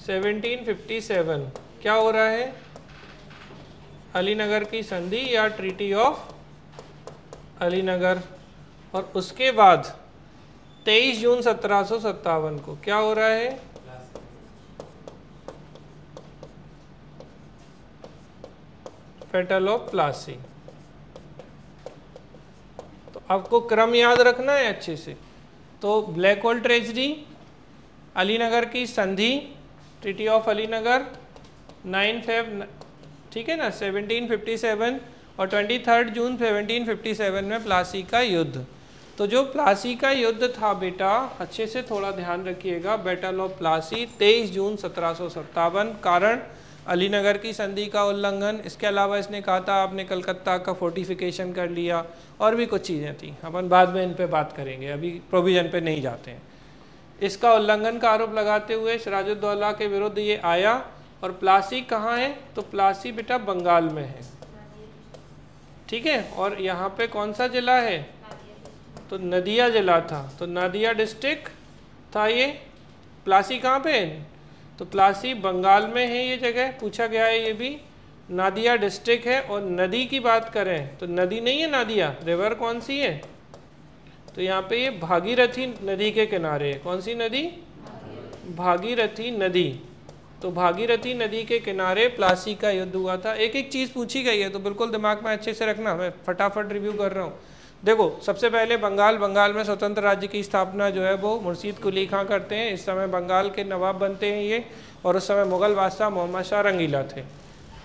[SPEAKER 1] 1757 क्या हो रहा है? अलीनगर की संधि या ट्रीटी ऑफ अलीनगर। और उसके बाद 23 जून 1757 को क्या हो रहा है? Battle of Plassey. तो आपको क्रम याद रखना है अच्छे से। तो ब्लैक होल ट्रेजेडी, अलीनगर की संधि, ट्रीटी ऑफ अलीनगर, 9 फेब, ठीक है ना, 1757, और 23 जून 1757 में प्लासी का युद्ध। तो जो प्लासी का युद्ध था बेटा, अच्छे से थोड़ा ध्यान रखिएगा, बैटल ऑफ प्लासी 23 जून 1757। कारण अलीनगर की संधि का उल्लंघन, इसके अलावा इसने कहा था आपने कलकत्ता का फोर्टिफिकेशन कर लिया, और भी कुछ चीज़ें थी, अपन बाद में इन पे बात करेंगे, अभी प्रोविजन पे नहीं जाते हैं। इसका उल्लंघन का आरोप लगाते हुए सिराजुद्दौला के विरुद्ध ये आया। और प्लासी कहाँ है? तो प्लासी बेटा बंगाल में है। ठीक है, और यहाँ पे कौन सा जिला है? तो नदिया जिला था, तो नादिया डिस्ट्रिक्ट था ये। प्लासी कहाँ पे है? तो प्लासी बंगाल में है ये जगह, पूछा गया है ये भी। नादिया डिस्ट्रिक्ट है। और नदी की बात करें तो नदी नहीं है नादिया, रिवर कौन सी है? तो यहाँ पे ये भागीरथी नदी के किनारे है। कौन सी नदी? भागीरथी नदी। तो भागीरथी नदी के किनारे प्लासी का युद्ध हुआ था। एक एक चीज़ पूछी गई है तो बिल्कुल दिमाग में अच्छे से रखना, मैं फटाफट रिव्यू कर रहा हूँ। देखो, सबसे पहले बंगाल में स्वतंत्र राज्य की स्थापना जो है वो मुर्शीद कुली खां करते हैं। इस समय बंगाल के नवाब बनते हैं ये, और उस समय मुग़ल बादशाह मोहम्मद शाह रंगीला थे।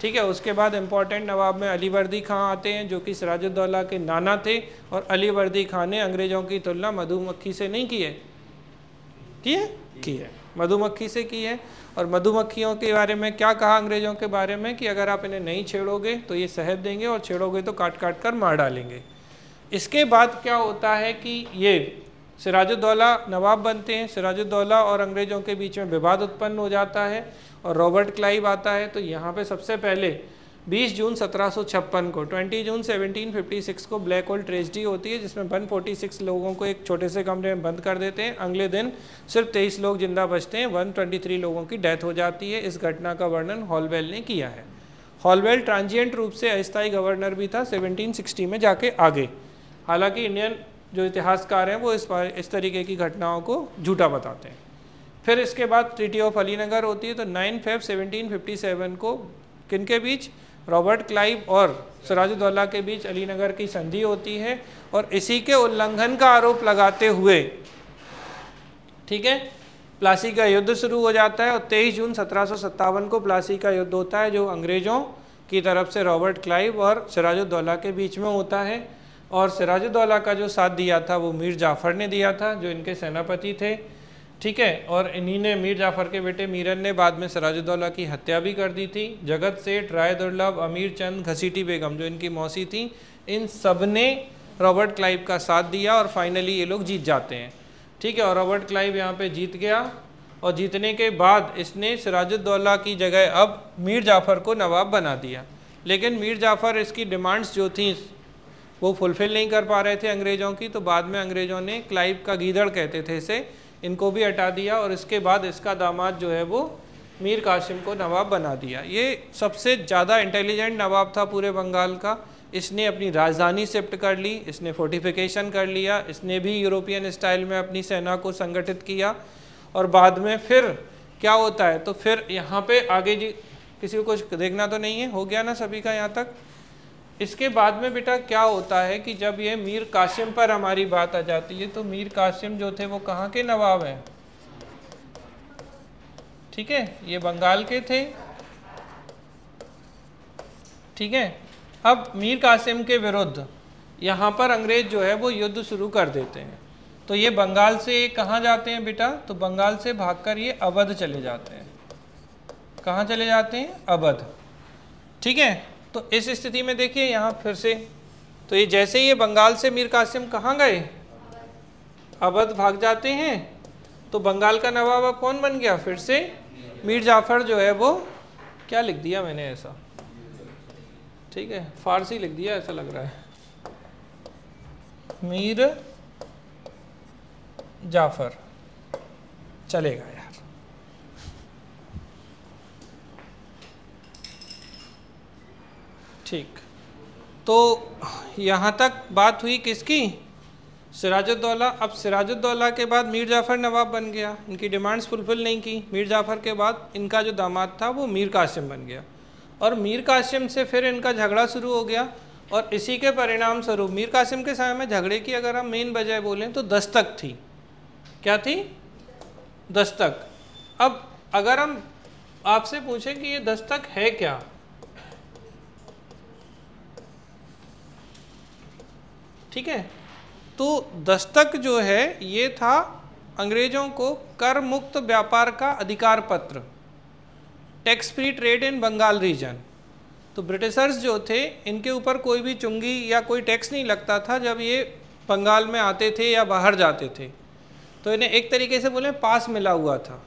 [SPEAKER 1] ठीक है, उसके बाद इम्पॉर्टेंट नवाब में अली वर्दी खां आते हैं जो कि सिराजुद्दौला के नाना थे। और अली वर्दी खां ने अंग्रेज़ों की तुलना मधुमक्खी से नहीं की है, मधुमक्खी से की है। और मधुमक्खियों के बारे में क्या कहा अंग्रेज़ों के बारे में कि अगर आप इन्हें नहीं छेड़ोगे तो ये शहद देंगे, और छेड़ोगे तो काट काट कर मार डालेंगे। इसके बाद क्या होता है कि ये सिराजुद्दौला नवाब बनते हैं, सिराजुद्दौला और अंग्रेज़ों के बीच में विवाद उत्पन्न हो जाता है, और रॉबर्ट क्लाइव आता है। तो यहाँ पे सबसे पहले 20 जून 1756 को, 20 जून 1756 को ब्लैक होल ट्रेजेडी होती है, जिसमें 146 लोगों को एक छोटे से कमरे में बंद कर देते हैं। अगले दिन सिर्फ 23 लोग जिंदा बचते हैं, 123 लोगों की डेथ हो जाती है। इस घटना का वर्णन हॉलवेल ने किया है। हॉलवेल ट्रांजिएंट रूप से अस्थायी गवर्नर भी था 1760 में जाके आगे। हालांकि इंडियन जो इतिहासकार हैं वो इस तरीके की घटनाओं को झूठा बताते हैं। फिर इसके बाद ट्रीटी ऑफ अलीनगर होती है। तो 9 फेब 1757 को किनके बीच? रॉबर्ट क्लाइव और सिराजुद्दौला के बीच अलीनगर की संधि होती है, और इसी के उल्लंघन का आरोप लगाते हुए, ठीक है, प्लासी का युद्ध शुरू हो जाता है। और 23 जून 1757 को प्लासी का युद्ध होता है, जो अंग्रेज़ों की तरफ से रॉबर्ट क्लाइव और सिराजुद्दौला के बीच में होता है। और सिराजुद्दौला का जो साथ दिया था वो मीर जाफ़र ने दिया था, जो इनके सेनापति थे, ठीक है। और इन्हीं ने, मीर जाफ़र के बेटे मीरन ने बाद में सिराजुद्दौला की हत्या भी कर दी थी। जगत सेठ, राय दुर्लभ, अमीर चंद, घसीटी बेगम जो इनकी मौसी थी, इन सब ने रॉबर्ट क्लाइव का साथ दिया और फाइनली ये लोग जीत जाते हैं, ठीक है। और रॉबर्ट क्लाइव यहाँ पे जीत गया और जीतने के बाद इसने सिराजुद्दौला की जगह अब मीर जाफ़र को नवाब बना दिया। लेकिन मीर जाफ़र इसकी डिमांड्स जो थी वो फुलफ़िल नहीं कर पा रहे थे अंग्रेज़ों की, तो बाद में अंग्रेज़ों ने, क्लाइव का गीदड़ कहते थे इसे, इनको भी हटा दिया और इसके बाद इसका दामाद जो है वो मीर कासिम को नवाब बना दिया। ये सबसे ज़्यादा इंटेलिजेंट नवाब था पूरे बंगाल का। इसने अपनी राजधानी शिफ्ट कर ली, इसने फोर्टिफिकेशन कर लिया, इसने भी यूरोपियन स्टाइल में अपनी सेना को संगठित किया। और बाद में फिर क्या होता है, तो फिर यहाँ पे आगे जी किसी को कुछ देखना तो नहीं है, हो गया ना सभी का यहाँ तक। इसके बाद में बेटा क्या होता है कि जब ये मीर कासिम पर हमारी बात आ जाती है, तो मीर कासिम जो थे वो कहाँ के नवाब हैं, ठीक है, ये बंगाल के थे, ठीक है। अब मीर कासिम के विरुद्ध यहाँ पर अंग्रेज जो है वो युद्ध शुरू कर देते हैं। तो ये बंगाल से कहाँ जाते हैं बेटा, तो बंगाल से भागकर ये अवध चले जाते हैं। कहाँ चले जाते हैं, अवध, ठीक है। तो इस स्थिति में देखिए यहाँ फिर से, तो ये जैसे ये बंगाल से मीर कासिम कहाँ गए, अवध भाग जाते हैं, तो बंगाल का नवाब अब कौन बन गया, फिर से मीर जाफ़र जो है वो, क्या लिख दिया मैंने ऐसा, ठीक है, फारसी लिख दिया ऐसा लग रहा है, मीर जाफ़र, चलेगा यार। ठीक, तो यहाँ तक बात हुई किसकी, सिराजुद्दौला। अब सिराजुद्दौला के बाद मीर जाफ़र नवाब बन गया, इनकी डिमांड्स फुलफ़िल नहीं की। मीर जाफ़र के बाद इनका जो दामाद था वो मीर कासिम बन गया और मीर कासिम से फिर इनका झगड़ा शुरू हो गया। और इसी के परिणाम स्वरूप मीर कासिम के समय में झगड़े की अगर हम मेन वजह बोलें तो दस्तक थी। क्या थी, दस्तक। अब अगर हम आपसे पूछें कि ये दस्तक है क्या, ठीक है, तो दस्तक जो है ये था अंग्रेजों को कर मुक्त व्यापार का अधिकार पत्र, tax free trade in Bengal region. तो ब्रिटिशर्स जो थे इनके ऊपर कोई भी चुंगी या कोई टैक्स नहीं लगता था जब ये बंगाल में आते थे या बाहर जाते थे। तो इन्हें एक तरीके से बोले पास मिला हुआ था।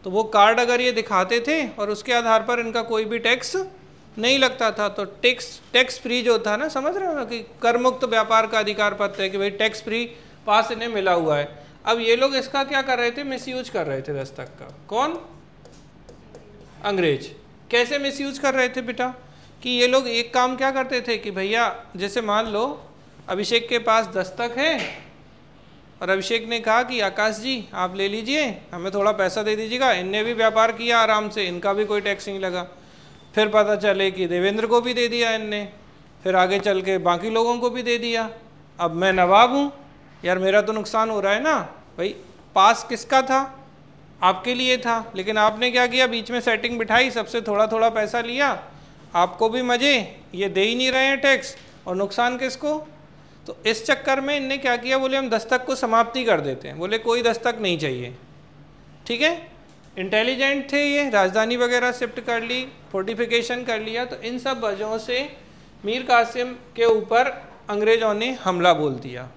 [SPEAKER 1] तो वो कार्ड अगर ये दिखाते थे और उसके आधार पर इनका कोई भी टैक्स नहीं लगता था, तो टैक्स फ्री जो था ना, समझ रहे हो ना, कि कर मुक्त व्यापार का अधिकार पत्र है कि भाई टैक्स फ्री पास इन्हें मिला हुआ है। अब ये लोग इसका क्या कर रहे थे, मिसयूज कर रहे थे दस्तक का। कौन, अंग्रेज। कैसे मिसयूज कर रहे थे बेटा, कि ये लोग एक काम क्या करते थे कि भैया जैसे मान लो अभिषेक के पास दस्तक है और अभिषेक ने कहा कि आकाश जी आप ले लीजिए, हमें थोड़ा पैसा दे दीजिएगा। इनने भी व्यापार किया आराम से, इनका भी कोई टैक्स नहीं लगा। फिर पता चले कि देवेंद्र को भी दे दिया इनने, फिर आगे चल के बाकी लोगों को भी दे दिया। अब मैं नवाब हूँ यार, मेरा तो नुकसान हो रहा है ना भाई। पास किसका था, आपके लिए था, लेकिन आपने क्या किया, बीच में सेटिंग बिठाई, सबसे थोड़ा थोड़ा पैसा लिया, आपको भी मजे, ये दे ही नहीं रहे हैं टैक्स, और नुकसान किसको। तो इस चक्कर में इनने क्या किया, बोले हम दस्तक को समाप्ति कर देते हैं, बोले कोई दस्तक नहीं चाहिए, ठीक है। इंटेलिजेंट थे ये, राजधानी वगैरह शिफ्ट कर ली, फोर्टिफिकेशन कर लिया। तो इन सब वजहों से मीर कासिम के ऊपर अंग्रेज़ों ने हमला बोल दिया।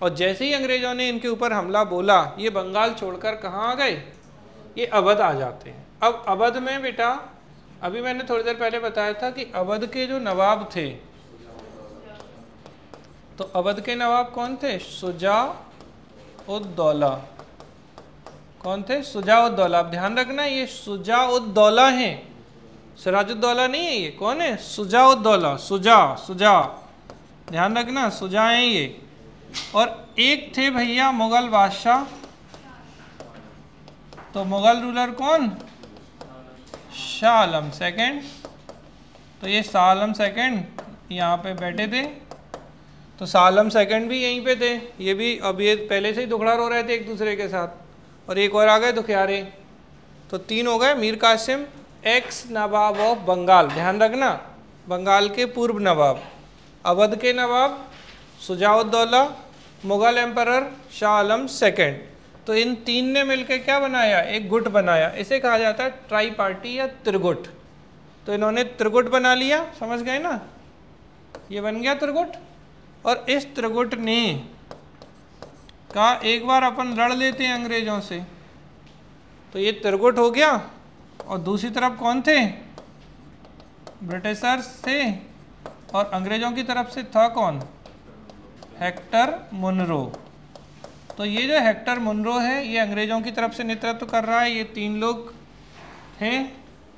[SPEAKER 1] और जैसे ही अंग्रेज़ों ने इनके ऊपर हमला बोला, ये बंगाल छोड़कर कहाँ आ गए, ये अवध आ जाते हैं। अब अवध में बेटा, अभी मैंने थोड़ी देर पहले बताया था कि अवध के जो नवाब थे, तो अवध के नवाब कौन थे, शुजा-उद-दौला। कौन थे, शुजा-उद-दौला। अब ध्यान रखना ये शुजा-उद-दौला हैं, सिराजुद्दौला नहीं है ये। कौन है, शुजा-उद-दौला, शुजा, ध्यान रखना, शुजा हैं ये। और एक थे भैया मुगल बादशाह, तो मुगल रूलर कौन, शाह आलम सेकंड। तो ये शाह आलम सेकंड यहाँ पे बैठे थे। तो शाह आलम सेकंड भी यहीं पे थे, ये भी। अब ये पहले से ही दुखड़ा रो रहे थे एक दूसरे के साथ, और एक और आ गए दुखियारे। तो तीन हो गए। मीर कासिम एक्स नवाब ऑफ बंगाल, ध्यान रखना, बंगाल के पूर्व नवाब, अवध के नवाब शुजाउद्दौला, मुगल एम्परर शाह आलम सेकेंड। तो इन तीन ने मिलकर क्या बनाया, एक गुट बनाया। इसे कहा जाता है ट्राई पार्टी या त्रिगुट। तो इन्होंने त्रिगुट बना लिया, समझ गए ना, ये बन गया त्रिगुट। और इस त्रिगुट ने कहा एक बार अपन लड़ लेते हैं अंग्रेजों से, तो ये त्रिगुट हो गया। और दूसरी तरफ कौन थे, ब्रिटिशर्स थे, और अंग्रेजों की तरफ से था कौन, हेक्टर मुनरो। तो ये जो हेक्टर मुनरो है ये अंग्रेजों की तरफ से नेतृत्व कर रहा है, ये तीन लोग हैं।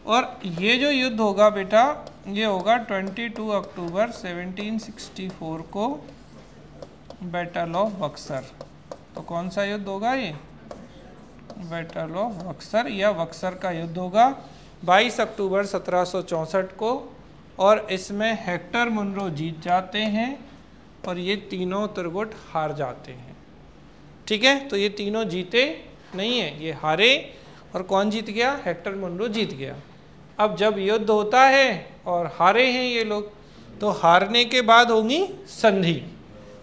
[SPEAKER 1] और ये जो युद्ध होगा बेटा, ये होगा 22 अक्टूबर 1764 को बैटल ऑफ बक्सर। तो कौन सा युद्ध होगा ये, बैटल ऑफ बक्सर या बक्सर का युद्ध होगा 22 अक्टूबर 1764 को। और इसमें हेक्टर मुनरो जीत जाते हैं और ये तीनों त्रिगुट हार जाते हैं। ठीक है, तो ये तीनों जीते नहीं है, ये हारे। और कौन जीत गया, हेक्टर मुनरो जीत गया। अब जब युद्ध होता है और हारे हैं ये लोग, तो हारने के बाद होगी संधि।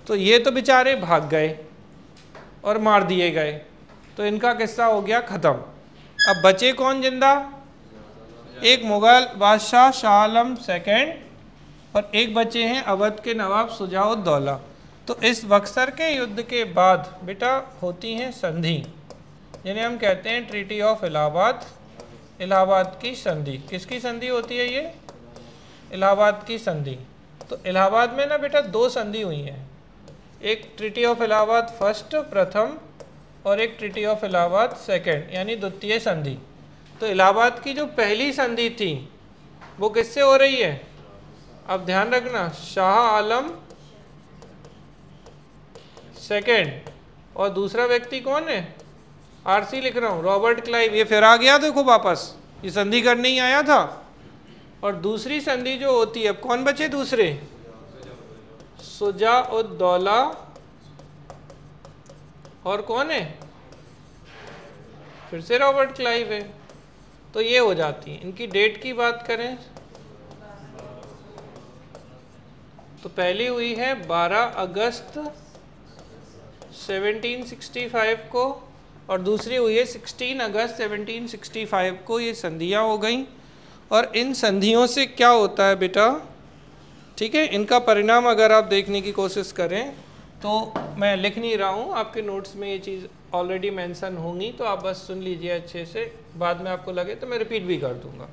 [SPEAKER 1] तो ये तो बेचारे भाग गए और मार दिए गए, तो इनका किस्सा हो गया खत्म। अब बचे कौन जिंदा, एक मुगल बादशाह शाह आलम सेकेंड और एक बचे हैं अवध के नवाब शुजाउद्दौला। तो इस बक्सर के युद्ध के बाद बेटा होती हैं संधि, जिन्हें हम कहते हैं ट्रीटी ऑफ इलाहाबाद। इलाहाबाद की संधि, किसकी संधि होती है ये, इलाहाबाद की संधि। तो इलाहाबाद में ना बेटा दो संधि हुई हैं, एक ट्रीटी ऑफ इलाहाबाद फर्स्ट प्रथम और एक ट्रीटी ऑफ इलाहाबाद सेकेंड यानी द्वितीय संधि। तो इलाहाबाद की जो पहली संधि थी वो किससे हो रही है, अब ध्यान रखना, शाह आलम सेकेंड और दूसरा व्यक्ति कौन है, आरसी लिख रहा हूँ, रॉबर्ट क्लाइव। ये फिर आ गया देखो वापस, ये संधि करने ही आया था। और दूसरी संधि जो होती है, अब कौन बचे दूसरे, शुजाउद्दौला और कौन है, फिर से रॉबर्ट क्लाइव है। तो ये हो जाती है। इनकी डेट की बात करें तो पहली हुई है 12 अगस्त 1765 को और दूसरी हुई है 16 अगस्त 1765 को। ये संधियाँ हो गई। और इन संधियों से क्या होता है बेटा, ठीक है, इनका परिणाम अगर आप देखने की कोशिश करें तो मैं लिख नहीं रहा हूँ, आपके नोट्स में ये चीज़ ऑलरेडी मेंशन होंगी, तो आप बस सुन लीजिए अच्छे से, बाद में आपको लगे तो मैं रिपीट भी कर दूँगा।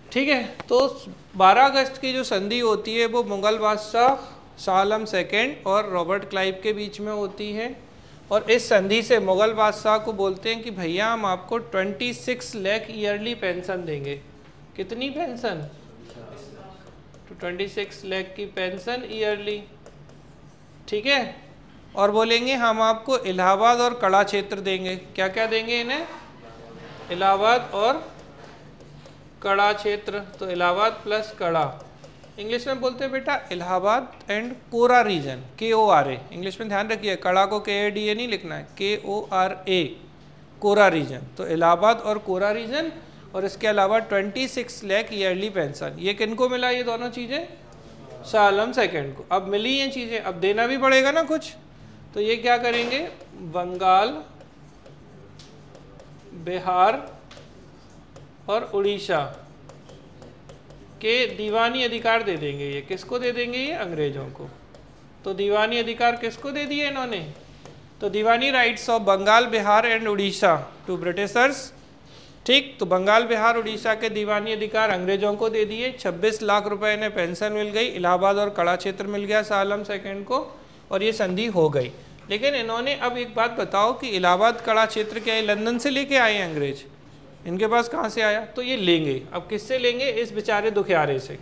[SPEAKER 1] ठीक है, तो 12 अगस्त की जो संधि होती है वो मुगल बादशाह शाह आलम सेकेंड और रॉबर्ट क्लाइव के बीच में होती है। और इस संधि से मुगल बादशाह को बोलते हैं कि भैया हम आपको 26 लाख ईयरली पेंशन देंगे। कितनी पेंशन, तो 26 लाख की पेंशन ईयरली। ठीक है, और बोलेंगे हम आपको इलाहाबाद और कड़ा क्षेत्र देंगे। क्या क्या देंगे इन्हें, इलाहाबाद और कड़ा क्षेत्र। तो इलाहाबाद प्लस कड़ा, इंग्लिश में बोलते हैं बेटा Allahabad and Kora region, KORA। English में ध्यान रखिए, कड़ा को KADA नहीं लिखना है, KORA, कोरा रीजन। तो इलाहाबाद और कोरा रीजन, और इसके अलावा 26 लाख ईयरली पेंशन। ये किनको मिला, ये दोनों चीज़ें शाह आलम सेकेंड को। अब मिली ये चीज़ें, अब देना भी पड़ेगा ना कुछ, तो ये क्या करेंगे, बंगाल, बिहार और उड़ीसा के दीवानी अधिकार दे देंगे। ये किसको दे देंगे, ये अंग्रेजों को। तो दीवानी अधिकार किसको दे दिए इन्होंने, तो Diwani rights of Bengal, Bihar and Orissa to britishers. ठीक, तो बंगाल, बिहार, उड़ीसा के दीवानी अधिकार अंग्रेजों को दे दिए। 26 लाख रुपए इन्हें पेंशन मिल गई। इलाहाबाद और कड़ा क्षेत्र मिल गया शाह आलम सेकेंड को, और ये संधि हो गई। लेकिन इन्होंने, अब एक बात बताओ कि इलाहाबाद कड़ा क्षेत्र क्या है, लंदन से लेके आए हैं अंग्रेज, इनके पास कहाँ से आया, तो ये लेंगे। अब किससे लेंगे, इस बेचारे दुखियारे से।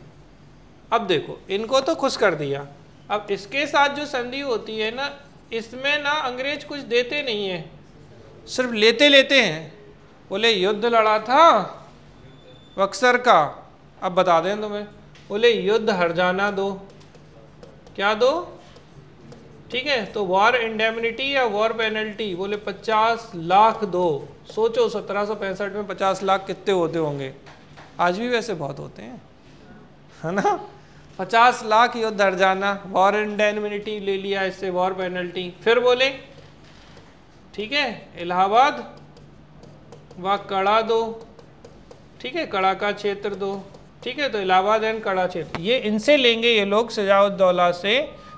[SPEAKER 1] अब देखो, इनको तो खुश कर दिया। अब इसके साथ जो संधि होती है ना, इसमें ना अंग्रेज कुछ देते नहीं है, सिर्फ लेते लेते हैं। बोले युद्ध लड़ा था बक्सर का, अब बता दें तुम्हें, बोले युद्ध हर जाना दो। क्या दो, ठीक है, तो वॉर इंडेमनिटी या वॉर पेनल्टी, बोले 50 लाख दो। सोचो 1765 में 50 लाख कितने होते होंगे, आज भी वैसे बहुत होते हैं, है ना। 50 लाख युद्ध हर जाना, वॉर इंडेमनिटी ले लिया इससे, वॉर पेनल्टी। फिर बोले ठीक है इलाहाबाद व कड़ा दो, ठीक है कड़ा का क्षेत्र दो, ठीक है तो इलाहाबाद एंड कड़ा क्षेत्र ये इनसे लेंगे ये लोग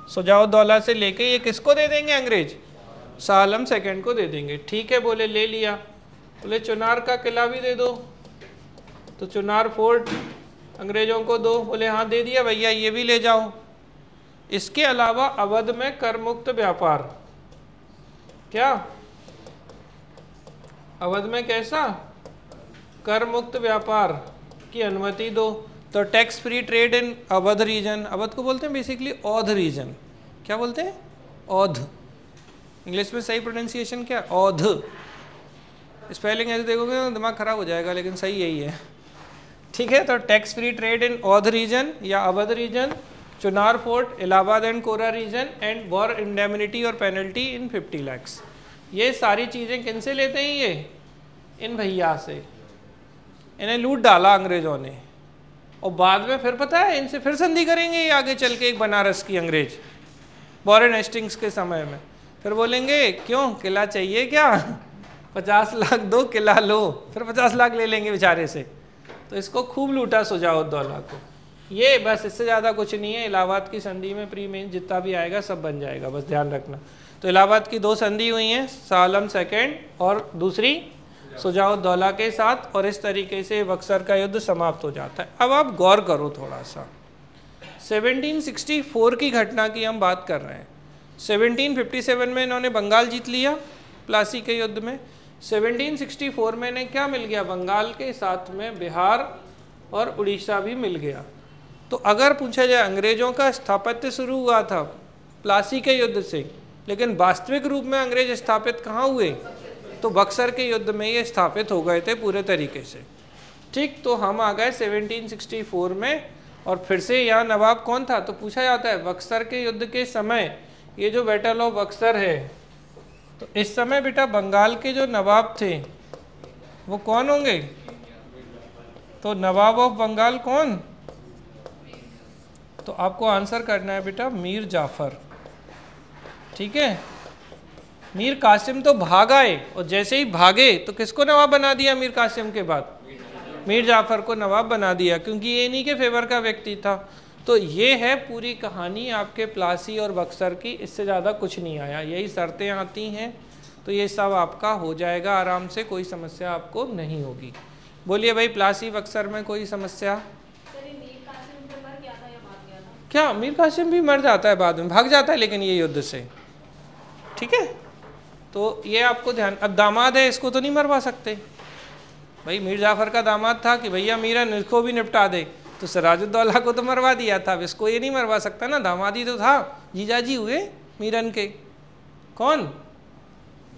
[SPEAKER 1] शुजाउद्दौला से लेके ये किसको दे देंगे अंग्रेज, शाह आलम सेकंड को दे देंगे। ठीक है बोले ले लिया। बोले चुनार का किला भी दे दो, तो चुनार फोर्ट अंग्रेजों को दो। बोले हाँ दे दिया भैया ये भी ले जाओ। इसके अलावा अवध में कर मुक्त व्यापार, क्या अवध में कैसा कर मुक्त व्यापार की अनुमति दो। तो tax free trade in Awadh region, Awadh को बोलते हैं बेसिकली औध रीजन। क्या बोलते हैं औध, इंग्लिश में सही प्रोनाउंसिएशन क्या औध, स्पेलिंग ऐसे देखोगे तो दिमाग खराब हो जाएगा लेकिन सही यही है, ठीक है। तो tax free trade in Oudh region या Awadh region, Chunar fort, Allahabad and Kora region and war indemnity और पेनल्टी इन 50 लाख। ये सारी चीज़ें किन से लेते हैं ये, इन भैया से। इन्हें लूट डाला अंग्रेजों ने और बाद में फिर पता है इनसे फिर संधि करेंगे ये आगे चल के एक बनारस की अंग्रेज वॉरेन हेस्टिंग्स के समय में। फिर बोलेंगे क्यों किला चाहिए क्या, 50 लाख दो किला लो, फिर 50 लाख ले लेंगे बेचारे से। तो इसको खूब लूटा शुजाउद्दौला को। ये बस इससे ज़्यादा कुछ नहीं है। इलाहाबाद की संधि में प्री मेन जितना भी आएगा सब बन जाएगा, बस ध्यान रखना। तो इलाहाबाद की 2 संधि हुई हैं, शाह आलम सेकेंड और दूसरी शुजाउद्दौला के साथ, और इस तरीके से बक्सर का युद्ध समाप्त हो जाता है। अब आप गौर करो थोड़ा सा, 1764 की घटना की हम बात कर रहे हैं। 1757 में इन्होंने बंगाल जीत लिया प्लासी के युद्ध में। 1764 में इन्हें क्या मिल गया, बंगाल के साथ में बिहार और उड़ीसा भी मिल गया। तो अगर पूछा जाए अंग्रेजों का स्थापत्य शुरू हुआ था प्लासी के युद्ध से, लेकिन वास्तविक रूप में अंग्रेज स्थापित कहाँ हुए, तो बक्सर के युद्ध में ये स्थापित हो गए थे पूरे तरीके से, ठीक। तो हम आ गए 1764 में, और फिर से यहाँ नवाब कौन था, तो पूछा जाता है बक्सर के युद्ध के समय ये जो बैटल ऑफ बक्सर है, तो इस समय बेटा बंगाल के जो नवाब थे वो कौन होंगे, तो नवाब ऑफ बंगाल कौन, तो आपको आंसर करना है बेटा मीर जाफर, ठीक है। मीर कासिम तो भाग आए, और जैसे ही भागे तो किसको नवाब बना दिया मीर कासिम के बाद, मीर जाफर को नवाब बना दिया, क्योंकि ये इन्हीं के फेवर का व्यक्ति था। तो ये है पूरी कहानी आपके प्लासी और बक्सर की, इससे ज़्यादा कुछ नहीं आया, यही शर्तें आती हैं। तो ये सब आपका हो जाएगा आराम से, कोई समस्या आपको नहीं होगी। बोलिए भाई प्लासी बक्सर में कोई समस्या, क्या मीर कासिम भी मर जाता है बाद में, भाग जाता है लेकिन ये युद्ध से, ठीक है। तो ये आपको ध्यान, अब दामाद है इसको तो नहीं मरवा सकते भाई, मीर जाफर का दामाद था कि भैया मीरन इसको भी निपटा दे, तो सिराजुद्दौला को तो मरवा दिया था, अब इसको ये नहीं मरवा सकता ना, दामादी तो था, जीजाजी हुए मीरन के, कौन,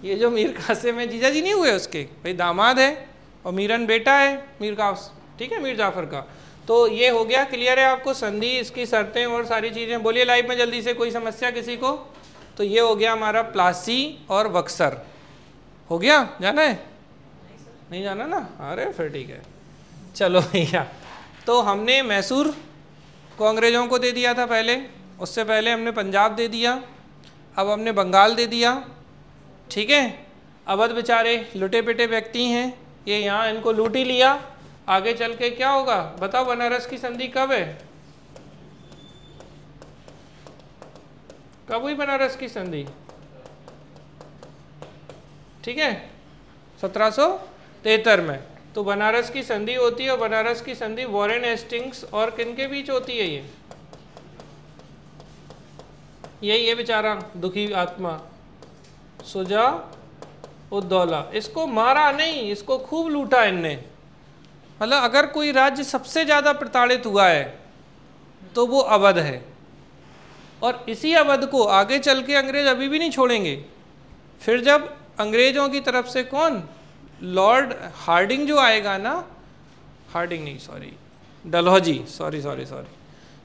[SPEAKER 1] ये जो मीर कासिम है जीजाजी नहीं हुए उसके, भाई दामाद है, और मीरन बेटा है मीर कास, ठीक है मीर जाफर का। तो ये हो गया, क्लियर है आपको संधि, इसकी शर्तें और सारी चीज़ें। बोलिए लाइव में जल्दी से, कोई समस्या किसी को, तो ये हो गया हमारा प्लासी और बक्सर, हो गया, जाना है नहीं जाना ना, अरे फिर ठीक है, चलो भैया। तो हमने मैसूर को अंग्रेज़ों को दे दिया था पहले, उससे पहले हमने पंजाब दे दिया, अब हमने बंगाल दे दिया, ठीक है। अवध बेचारे लुटे पिटे व्यक्ति हैं, ये यहाँ इनको लूट ही लिया, आगे चल के क्या होगा बताओ, बनारस की संधि कब है, कब हुई बनारस की संधि, ठीक है 1773 में। तो बनारस की संधि होती है, और बनारस की संधि वॉरेन हेस्टिंग्स और किन के बीच होती है, यही है बेचारा दुखी आत्मा शुजाउद्दौला। इसको मारा नहीं, इसको खूब लूटा इनने। मतलब अगर कोई राज्य सबसे ज़्यादा प्रताड़ित हुआ है तो वो अवध है, और इसी अवध को आगे चल के अंग्रेज अभी भी नहीं छोड़ेंगे। फिर जब अंग्रेजों की तरफ से कौन, लॉर्ड हार्डिंग जो आएगा ना, हार्डिंग नहीं सॉरी डलहौजी, सॉरी,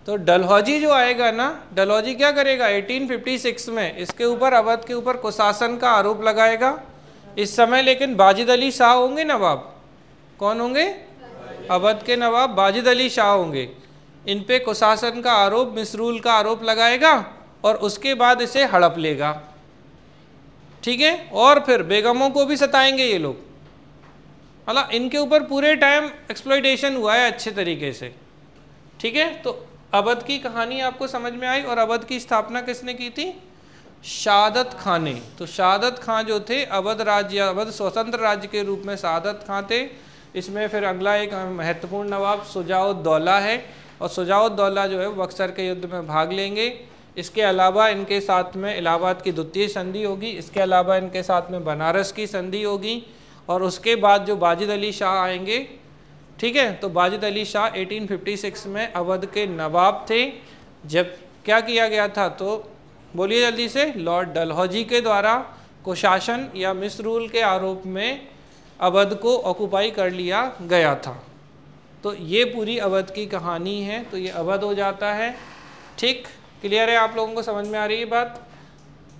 [SPEAKER 1] तो डलहौजी जो आएगा ना, डलहौजी क्या करेगा 1856 में इसके ऊपर, अवध के ऊपर कुशासन का आरोप लगाएगा। इस समय लेकिन बाजिद अली शाह होंगे नवाब, कौन होंगे, अवध के नवाब बाजिद अली शाह होंगे। इन पे कुशासन का आरोप, मिसरूल का आरोप लगाएगा और उसके बाद इसे हड़प लेगा, ठीक है। और फिर बेगमों को भी सताएंगे ये लोग, मतलब इनके ऊपर पूरे टाइम एक्सप्लॉइटेशन हुआ है अच्छे तरीके से, ठीक है। तो अवध की कहानी आपको समझ में आई। और अवध की स्थापना किसने की थी? शहादत खां ने। तो शहादत खां जो थे अवध राज्य, अवध स्वतंत्र राज्य के रूप में शहादत खां थे। इसमें फिर अगला एक महत्वपूर्ण नवाब शुजाउद्दौला है, और शुजाउद्दौला जो है वो बक्सर के युद्ध में भाग लेंगे। इसके अलावा इनके साथ में इलाहाबाद की द्वितीय संधि होगी, इसके अलावा इनके साथ में बनारस की संधि होगी, और उसके बाद जो वाजिद अली शाह आएंगे, ठीक है। तो वाजिद अली शाह 1856 में अवध के नवाब थे। जब क्या किया गया था, तो बोलिए जल्दी से, लॉर्ड डलहौजी के द्वारा कुशासन या मिसरूल के आरोप में अवध को ऑक्युपाई कर लिया गया था। तो ये पूरी अवध की कहानी है। तो ये अवध हो जाता है, ठीक। क्लियर है? आप लोगों को समझ में आ रही है बात?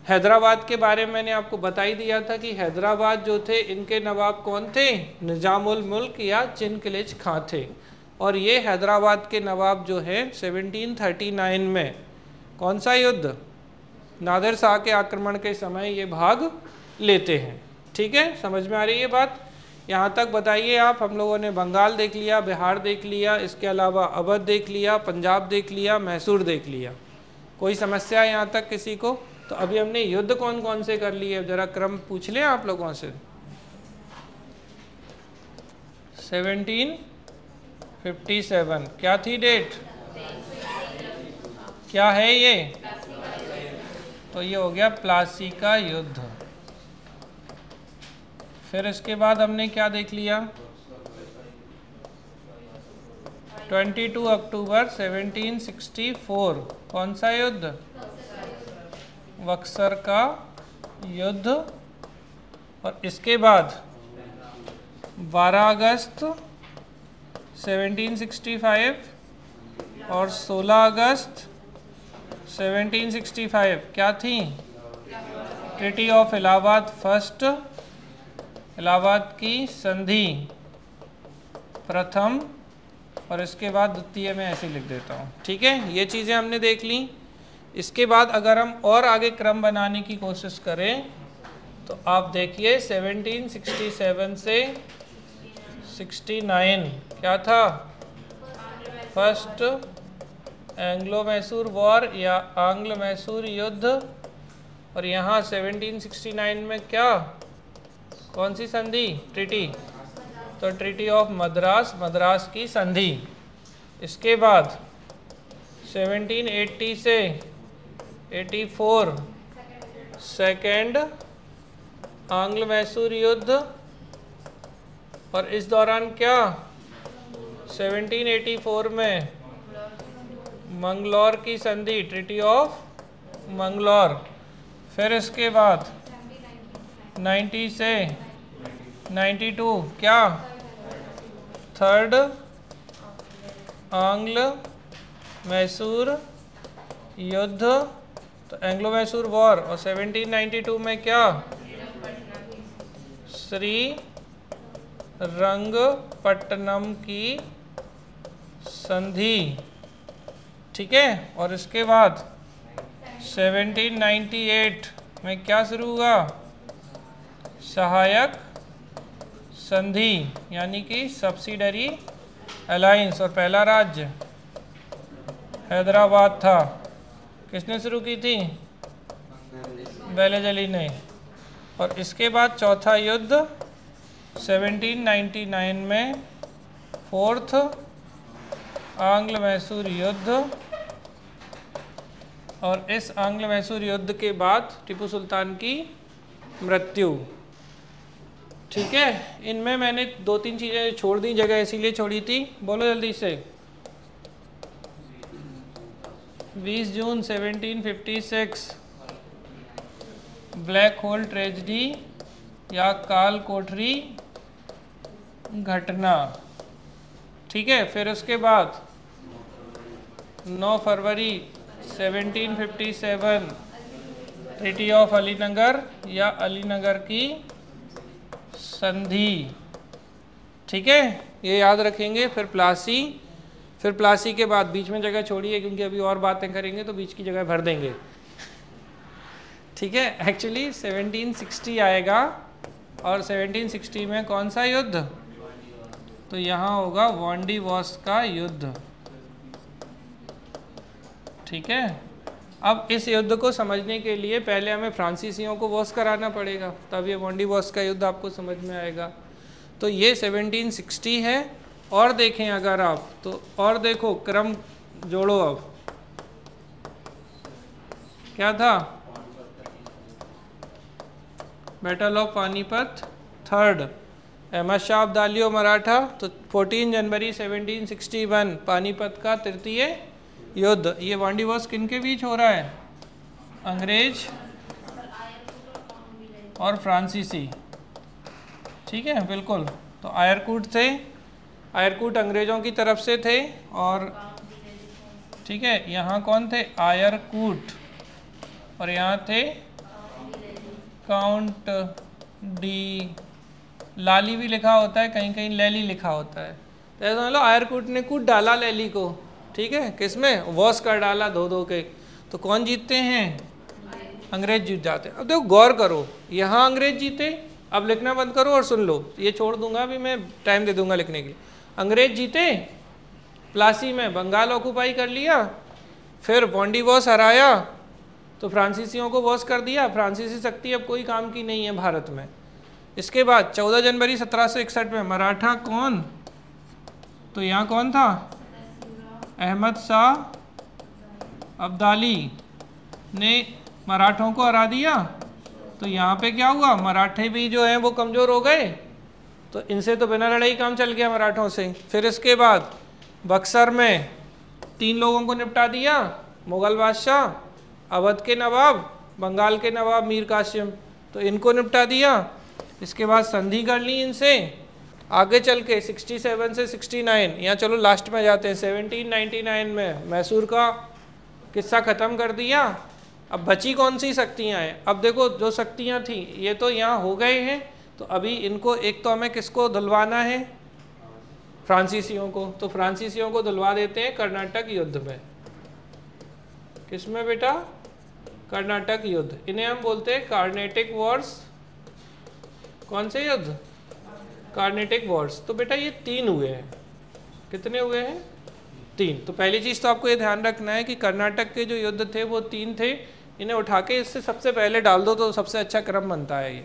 [SPEAKER 1] हैदराबाद के बारे में मैंने आपको बता ही दिया था कि हैदराबाद जो थे इनके नवाब कौन थे? निजामुल मुल्क या चिनकिलिच खां थे। और ये हैदराबाद के नवाब जो है 1739 में कौन सा युद्ध? नादिर शाह के आक्रमण के समय ये भाग लेते हैं, ठीक है। समझ में आ रही है बात? यहाँ तक बताइए आप। हम लोगों ने बंगाल देख लिया, बिहार देख लिया, इसके अलावा अवध देख लिया, पंजाब देख लिया, मैसूर देख लिया। कोई समस्या यहाँ तक किसी को? तो अभी हमने युद्ध कौन कौन से कर लिए, जरा क्रम पूछ लें आप लोगों से। 1757 क्या थी डेट? क्या है ये? तो ये हो गया प्लासी का युद्ध। फिर इसके बाद हमने क्या देख लिया? 22 अक्टूबर 1764 कौन सा युद्ध? बक्सर का युद्ध। और इसके बाद 12 अगस्त 1765 और 16 अगस्त 1765 क्या थी? Treaty of Allahabad first, Allahabad की संधि प्रथम, और इसके बाद द्वितीय में ऐसे लिख देता हूँ, ठीक है। ये चीज़ें हमने देख ली। इसके बाद अगर हम और आगे क्रम बनाने की कोशिश करें तो आप देखिए 1767 से 69 क्या था? फर्स्ट एंग्लो मैसूर वॉर या आंग्ल मैसूर युद्ध। और यहाँ 1769 में क्या, कौन सी संधि? ट्रीटी। तो ट्रीटी ऑफ मद्रास, मद्रास की संधि। इसके बाद 1780 से 84 सेकेंड आंग्ल मैसूर युद्ध। और इस दौरान क्या 1784 में मंगलौर की संधि, ट्रीटी ऑफ मंगलौर। फिर इसके बाद 90 से 92 क्या थर्ड आंग्ल मैसूर युद्ध, तो एंग्लो मैसूर वॉर। और 1792 में क्या श्री रंगपट्टनम की संधि, ठीक है। और इसके बाद 1798 में क्या शुरू हुआ? सहायक संधि यानी कि सब्सिडरी अलायंस। और पहला राज्य हैदराबाद था। किसने शुरू की थी? बेलेज अली ने। और इसके बाद चौथा युद्ध 1799 में फोर्थ आंग्ल मैसूर युद्ध। और इस आंग्ल मैसूर युद्ध के बाद टीपू सुल्तान की मृत्यु, ठीक है। इनमें मैंने 2-3 चीज़ें छोड़ दी, जगह इसीलिए छोड़ी थी, बोलो जल्दी से। 20 जून 1756 ब्लैक होल ट्रेजेडी या काल कोठरी घटना, ठीक है। फिर उसके बाद 9 फरवरी 1757 ट्रीटी ऑफ अलीनगर या अलीनगर की संधि, ठीक है, ये याद रखेंगे। फिर प्लासी, फिर प्लासी के बाद बीच में जगह छोड़िए, क्योंकि अभी और बातें करेंगे तो बीच की जगह भर देंगे, ठीक है। एक्चुअली 1760 आएगा, और 1760 में कौन सा युद्ध, तो यहाँ होगा वॉन्डीवॉर्स का युद्ध, ठीक है। अब इस युद्ध को समझने के लिए पहले हमें फ्रांसीसियों को वॉश कराना पड़ेगा, तब ये वॉन्डीवॉर्स का युद्ध आपको समझ में आएगा। तो ये 1760 है। और देखें अगर आप तो, और देखो क्रम जोड़ो, अब क्या था, battle of Panipat third, Ahmad Shah Abdali Maratha, तो 14 जनवरी 1761 पानीपत का तृतीय युद्ध। ये वॉन्डीवॉर्स किन के बीच हो रहा है, अंग्रेज और फ्रांसीसी, ठीक है, बिल्कुल। तो आयरकूट थे, आयरकूट अंग्रेजों की तरफ से थे, और ठीक है, यहाँ कौन थे, आयरकूट, और यहाँ थे काउंट डी, लाली भी लिखा होता है, कहीं कहीं लैली लिखा होता है। तो ऐसा मतलब आयरकूट ने कूट डाला लैली को, ठीक है, किसमें, वॉश कर डाला धो धो के। तो कौन जीतते हैं, अंग्रेज जीत जाते हैं। अब देखो गौर करो, यहाँ अंग्रेज जीते, अब लिखना बंद करो और सुन लो, ये छोड़ दूंगा, अभी मैं टाइम दे दूंगा लिखने के लिए। अंग्रेज जीते, प्लासी में बंगाल ऑक्यूपाई कर लिया, फिर वॉन्डीवॉर्स हराया तो फ्रांसीसियों को वॉश कर दिया, फ्रांसीसी शक्ति अब कोई काम की नहीं है भारत में। इसके बाद 14 जनवरी 1761 में मराठा कौन, तो यहाँ कौन था, अहमद शाह अब्दाली ने मराठों को हरा दिया। तो यहाँ पे क्या हुआ, मराठे भी जो हैं वो कमज़ोर हो गए, तो इनसे तो बिना लड़ाई काम चल गया मराठों से। फिर इसके बाद बक्सर में 3 लोगों को निपटा दिया, मुग़ल बादशाह, अवध के नवाब, बंगाल के नवाब मीर कासिम, तो इनको निपटा दिया। इसके बाद संधि कर ली इनसे। आगे चल के 67 से 69, यहाँ चलो लास्ट में जाते हैं, 1799 में मैसूर का किस्सा ख़त्म कर दिया। अब बची कौन सी शक्तियाँ हैं, अब देखो जो शक्तियाँ थी ये तो यहाँ हो गए हैं, तो अभी इनको एक तो हमें किसको धुलवाना है, फ्रांसीसियों को। तो फ्रांसीसियों को धुलवा देते हैं कर्नाटक युद्ध में। किसमें बेटा, कर्नाटक युद्ध, इन्हें हम बोलते हैं कार्नेटिक वॉर्स। कौन से युद्ध, कार्नेटिक वॉर्स। तो बेटा ये 3 हुए हैं, कितने हुए हैं, 3। तो पहली चीज़ तो आपको ये ध्यान रखना है कि कर्नाटक के जो युद्ध थे वो 3 थे, इन्हें उठा के इससे सबसे पहले डाल दो तो सबसे अच्छा क्रम बनता है ये,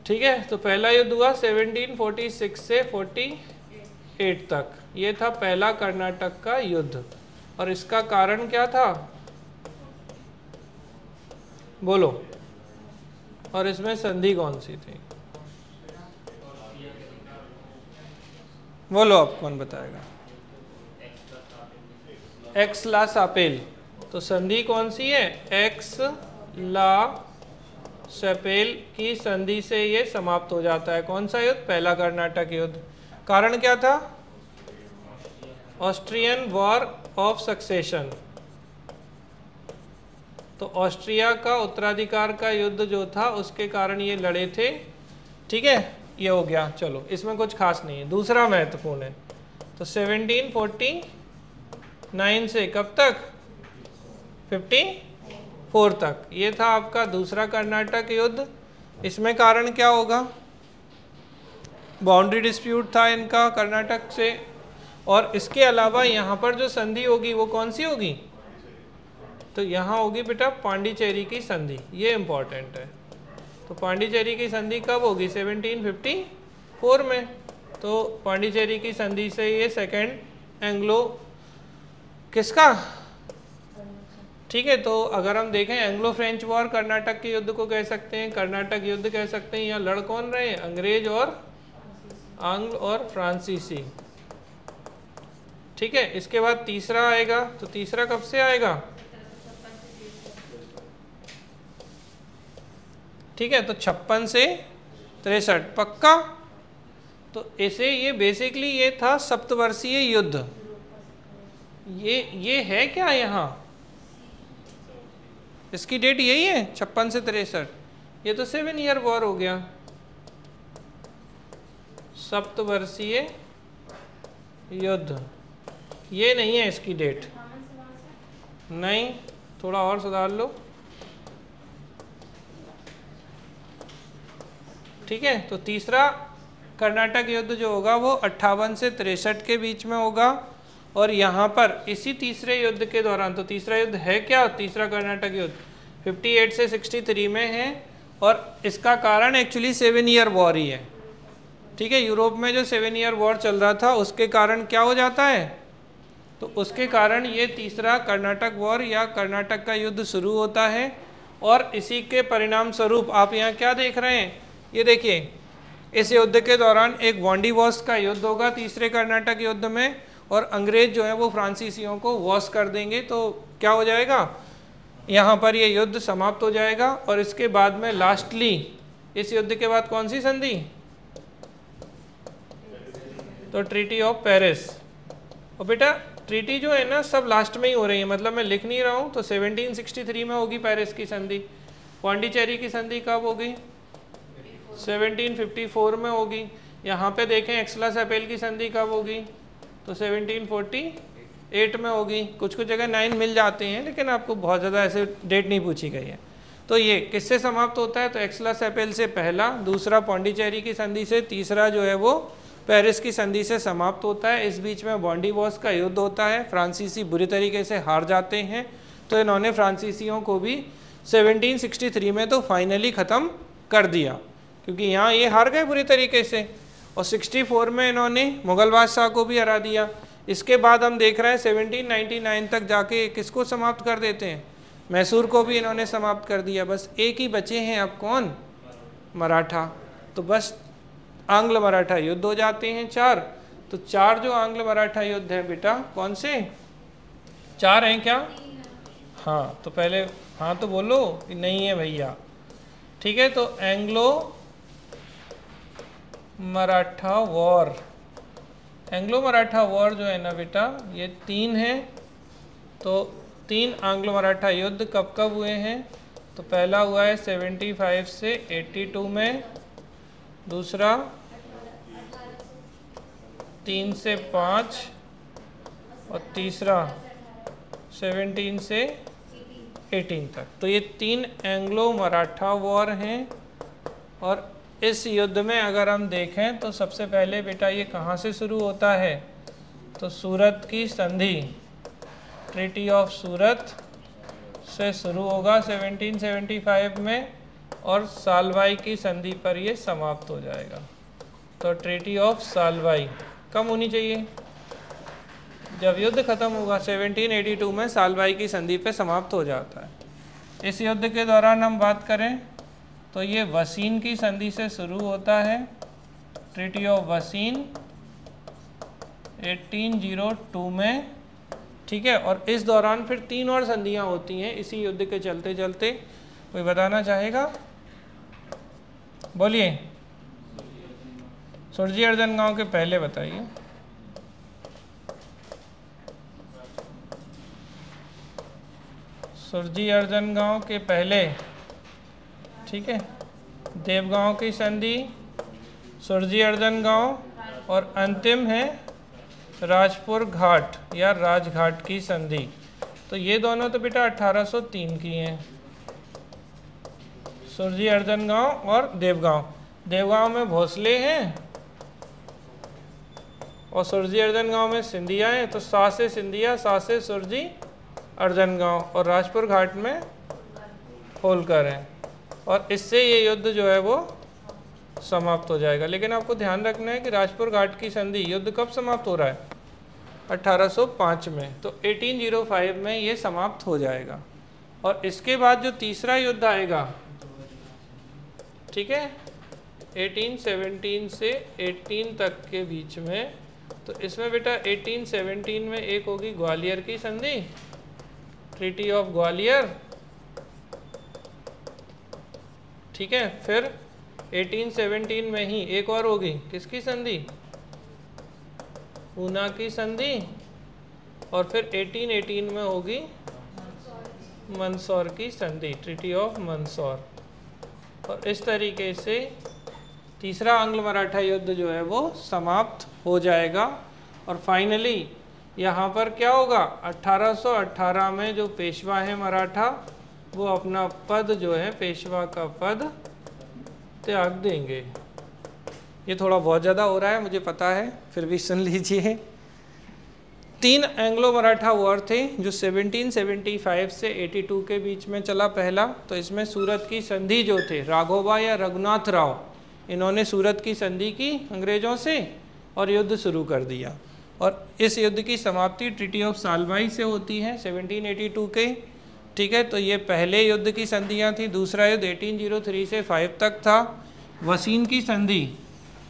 [SPEAKER 1] ठीक है। तो पहला युद्ध हुआ 1746 से 48 तक, ये था पहला कर्नाटक का युद्ध। और इसका कारण क्या था, बोलो, और इसमें संधि कौन सी थी, बोलो, आप कौन बताएगा, एक्स ला सापेल। तो संधि कौन सी है, एक्स ला सापेल की संधि से ये समाप्त हो जाता है। कौन सा युद्ध, पहला कर्नाटक युद्ध। कारण क्या था, ऑस्ट्रियन वॉर ऑफ सक्सेशन। तो ऑस्ट्रिया का उत्तराधिकार का युद्ध जो था उसके कारण ये लड़े थे, ठीक है, ये हो गया। चलो इसमें कुछ खास नहीं है। दूसरा महत्वपूर्ण है, तो 1749 से कब तक, 54 तक, ये था आपका दूसरा कर्नाटक युद्ध। इसमें कारण क्या होगा, बाउंड्री डिस्प्यूट था इनका कर्नाटक से, और इसके अलावा यहाँ पर जो संधि होगी वो कौन सी होगी, तो यहाँ होगी बेटा पांडिचेरी की संधि, ये इम्पॉर्टेंट है। तो पांडिचेरी की संधि कब होगी, 1754 में। तो पांडिचेरी की संधि से ये सेकेंड एंग्लो किसका, ठीक है। तो अगर हम देखें एंग्लो फ्रेंच वॉर कर्नाटक के युद्ध को कह सकते हैं, कर्नाटक युद्ध कह सकते हैं। यहाँ लड़ कौन रहे हैं, अंग्रेज और आंग्ल और फ्रांसीसी, ठीक है। इसके बाद तीसरा आएगा, तो तीसरा कब से आएगा, ठीक है, तो 56 से 63 पक्का। तो ऐसे ये बेसिकली ये था सप्तवर्षीय युद्ध। ये है क्या यहाँ, इसकी डेट यही है 56 से 63, ये तो 7 ईयर वॉर हो गया, सप्तवर्षीय युद्ध, ये नहीं है इसकी डेट, नहीं, थोड़ा और सुधार लो। ठीक है, तो तीसरा कर्नाटक युद्ध जो होगा वो 58 से 63 के बीच में होगा। और यहाँ पर इसी तीसरे युद्ध के दौरान, तो तीसरा युद्ध है क्या, तीसरा कर्नाटक युद्ध 58 से 63 में है, और इसका कारण एक्चुअली 7 ईयर वॉर ही है। ठीक है, यूरोप में जो 7 ईयर वॉर चल रहा था उसके कारण क्या हो जाता है, तो उसके कारण ये तीसरा कर्नाटक वॉर या कर्नाटक का युद्ध शुरू होता है। और इसी के परिणाम स्वरूप आप यहाँ क्या देख रहे हैं, ये देखिए, इस युद्ध के दौरान एक वॉन्डीवॉस का युद्ध होगा तीसरे कर्नाटक युद्ध में, और अंग्रेज जो है वो फ्रांसीसियों को वॉस कर देंगे। तो क्या हो जाएगा, यहाँ पर ये युद्ध समाप्त हो जाएगा। और इसके बाद में लास्टली इस युद्ध के बाद कौन सी संधि, तो ट्रीटी ऑफ पेरिस। और बेटा ट्रीटी जो है ना सब लास्ट में ही हो रही है, मतलब मैं लिख नहीं रहा हूँ, तो 1763 में होगी पेरिस की संधि। पौंडीचेरी की संधि कब होगी, 1754 में होगी। यहाँ पे देखें एक्सला-सेपेल की संधि कब होगी, तो 1748 में होगी। कुछ कुछ जगह 9 मिल जाते हैं, लेकिन आपको बहुत ज़्यादा ऐसे डेट नहीं पूछी गई है। तो ये किससे समाप्त होता है, तो एक्सला-सेपेल से पहला, दूसरा पौंडीचेरी की संधि से, तीसरा जो है वो पेरिस की संधि से समाप्त होता है। इस बीच में वॉन्डीवॉस का युद्ध होता है, फ्रांसीसी बुरी तरीके से हार जाते हैं। तो इन्होंने फ्रांसीसियों को भी 1763 में तो फाइनली ख़त्म कर दिया, क्योंकि यहाँ ये हार गए बुरी तरीके से। और 64 में इन्होंने मुग़ल बादशाह को भी हरा दिया। इसके बाद हम देख रहे हैं 1799 तक जाके किसको समाप्त कर देते हैं, मैसूर को भी इन्होंने समाप्त कर दिया। बस एक ही बचे हैं अब, कौन, मराठा। तो बस आंग्ल मराठा युद्ध हो जाते हैं 4। तो 4 जो आंग्ल मराठा युद्ध हैं बेटा, कौन से 4 हैं क्या, हाँ, तो पहले हाँ तो बोलो, नहीं है भैया। ठीक है, तो Anglo Maratha war, Anglo Maratha war जो है ना बेटा, ये 3 हैं। तो 3 आंग्लो मराठा युद्ध कब कब हुए हैं, तो पहला हुआ है 75 से 82 में, दूसरा 3 से 5, और तीसरा 17 से 18 तक। तो ये 3 एंग्लो मराठा वॉर हैं। और इस युद्ध में अगर हम देखें तो सबसे पहले बेटा ये कहाँ से शुरू होता है, तो सूरत की संधि, ट्रीटी ऑफ सूरत से शुरू होगा 1775 में, और सालवाई की संधि पर ये समाप्त हो जाएगा। तो ट्रीटी ऑफ सालवाई कब होनी चाहिए, जब युद्ध खत्म होगा 1782 में सालवाई की संधि पे समाप्त हो जाता है। इस युद्ध के दौरान हम बात करें तो ये वसीन की संधि से शुरू होता है, ट्रीटी ऑफ वसीन 1802 में। ठीक है, और इस दौरान फिर 3 और संधियां होती हैं इसी युद्ध के चलते चलते। कोई बताना चाहेगा, बोलिए। सुरजी अर्जन गांव के पहले बताइए। सुरजी अर्जन गांव के पहले, ठीक है, देवगांव की संधि, सुरजी अर्जन गांव, और अंतिम है राजपुर घाट या राजघाट की संधि। तो ये दोनों तो बेटा 1803 की हैं, सुरजी अर्जन गांव और देवगांव। देवगांव में भोसले हैं और सुरजी अर्जन गांव में सिंधिया हैं। तो सा से सिंधिया, सा से सुरजी अर्जन गांव, और राजपुर घाट में होलकर हैं। और इससे ये युद्ध जो है वो समाप्त हो जाएगा। लेकिन आपको ध्यान रखना है कि राजपुर घाट की संधि युद्ध कब समाप्त हो रहा है, 1805 में। तो 1805 में ये समाप्त हो जाएगा। और इसके बाद जो तीसरा युद्ध आएगा, ठीक है, 1817 से 18 तक के बीच में, तो इसमें बेटा 1817 में एक होगी ग्वालियर की संधि, ट्रीटी ऑफ ग्वालियर। ठीक है, फिर 1817 में ही एक और होगी, किसकी संधि, ऊना की संधि। और फिर 1818 में होगी मंदसौर की संधि, ट्रीटी ऑफ मंदसौर। और इस तरीके से तीसरा आंग्ल मराठा युद्ध जो है वो समाप्त हो जाएगा। और फाइनली यहाँ पर क्या होगा, 1818 में जो पेशवा है मराठा वो अपना पद जो है पेशवा का पद त्याग देंगे। ये थोड़ा बहुत ज़्यादा हो रहा है मुझे पता है, फिर भी सुन लीजिए। 3 एंग्लो मराठा वॉर थे जो 1775 से 82 के बीच में चला पहला। तो इसमें सूरत की संधि जो थे, राघोबा या रघुनाथ राव, इन्होंने सूरत की संधि की अंग्रेज़ों से और युद्ध शुरू कर दिया। और इस युद्ध की समाप्ति ट्रीटी ऑफ सालबाई से होती है 1782 के। ठीक है, तो ये पहले युद्ध की संधियाँ थी। दूसरा युद्ध 1803 से 5 तक था। वसीन की संधि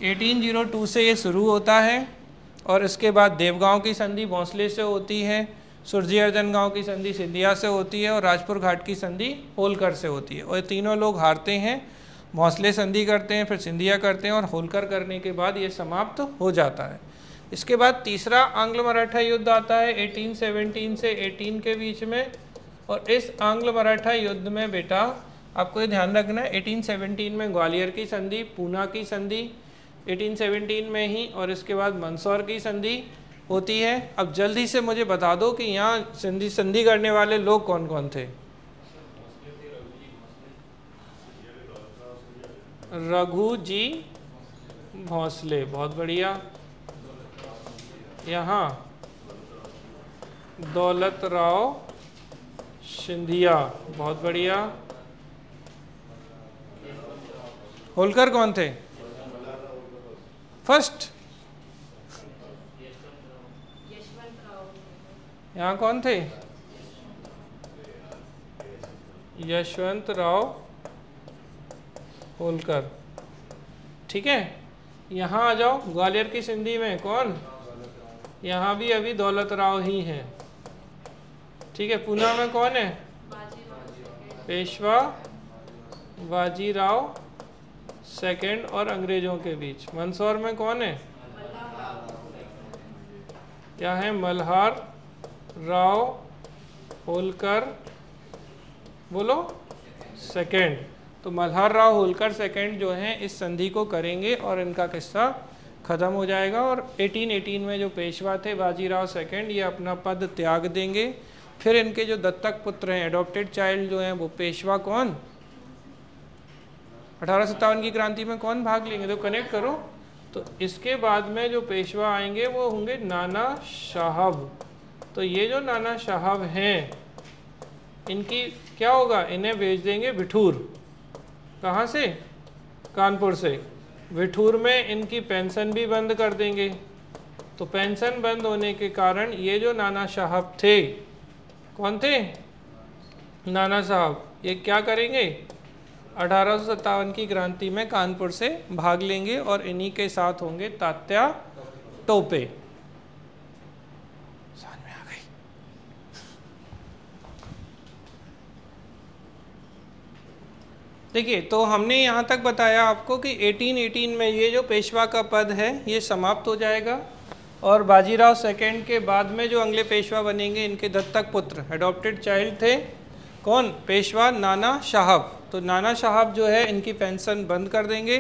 [SPEAKER 1] 1802 से ये शुरू होता है और इसके बाद देवगांव की संधि भोंसले से होती है, सुरजी अर्जन गांव की संधि सिंधिया से होती है और राजपुर घाट की संधि होलकर से होती है। और ये तीनों लोग हारते हैं, भोंसले संधि करते हैं, फिर सिंधिया करते हैं और होलकर करने के बाद ये समाप्त हो जाता है। इसके बाद तीसरा आंग्ल मराठा युद्ध आता है 1817 से 18 के बीच में। और इस आंग्ल मराठा युद्ध में बेटा आपको ये ध्यान रखना है, 1817 में ग्वालियर की संधि, पूना की संधि 1817 में ही, और इसके बाद मंदसौर की संधि होती है। अब जल्दी से मुझे बता दो कि यहाँ संधि करने वाले लोग कौन कौन थे। रघु जी भोंसले, बहुत बढ़िया। यहाँ दौलत राव सिंधिया, बहुत बढ़िया। होलकर कौन थे? फर्स्ट यहाँ कौन थे? यशवंत राव होलकर। ठीक है, यहाँ आ जाओ। ग्वालियर की सिंधी में कौन? यहाँ भी अभी दौलत राव ही हैं। ठीक है, पूना में कौन है? पेशवा बाजीराव सेकंड और अंग्रेजों के बीच। मंदसौर में कौन है? क्या है? मल्हार राव होलकर, बोलो, सेकंड। तो मल्हार राव होलकर सेकंड जो हैं इस संधि को करेंगे और इनका किस्सा ख़त्म हो जाएगा। और 1818 में जो पेशवा थे बाजीराव सेकंड, ये अपना पद त्याग देंगे। फिर इनके जो दत्तक पुत्र हैं, एडॉप्टेड चाइल्ड जो हैं, वो पेशवा कौन? 1857 की क्रांति में कौन भाग लेंगे? तो कनेक्ट करो। तो इसके बाद में जो पेशवा आएंगे वो होंगे नाना साहब। तो ये जो नाना साहब हैं, इनकी क्या होगा? इन्हें भेज देंगे बिठूर। कहाँ से? कानपुर से। बिठूर में इनकी पेंशन भी बंद कर देंगे। तो पेंशन बंद होने के कारण ये जो नाना साहब थे, कौन थे? नाना साहब, ये क्या करेंगे? 1857 की क्रांति में कानपुर से भाग लेंगे और इन्हीं के साथ होंगे तात्या टोपे। समझ में आ गई? देखिए, तो हमने यहाँ तक बताया आपको कि 1818 में ये जो पेशवा का पद है ये समाप्त हो जाएगा और बाजीराव सेकंड के बाद में जो अगले पेशवा बनेंगे इनके दत्तक पुत्र एडॉप्टेड चाइल्ड थे। कौन? पेशवा नाना साहब। तो नाना साहब जो है इनकी पेंशन बंद कर देंगे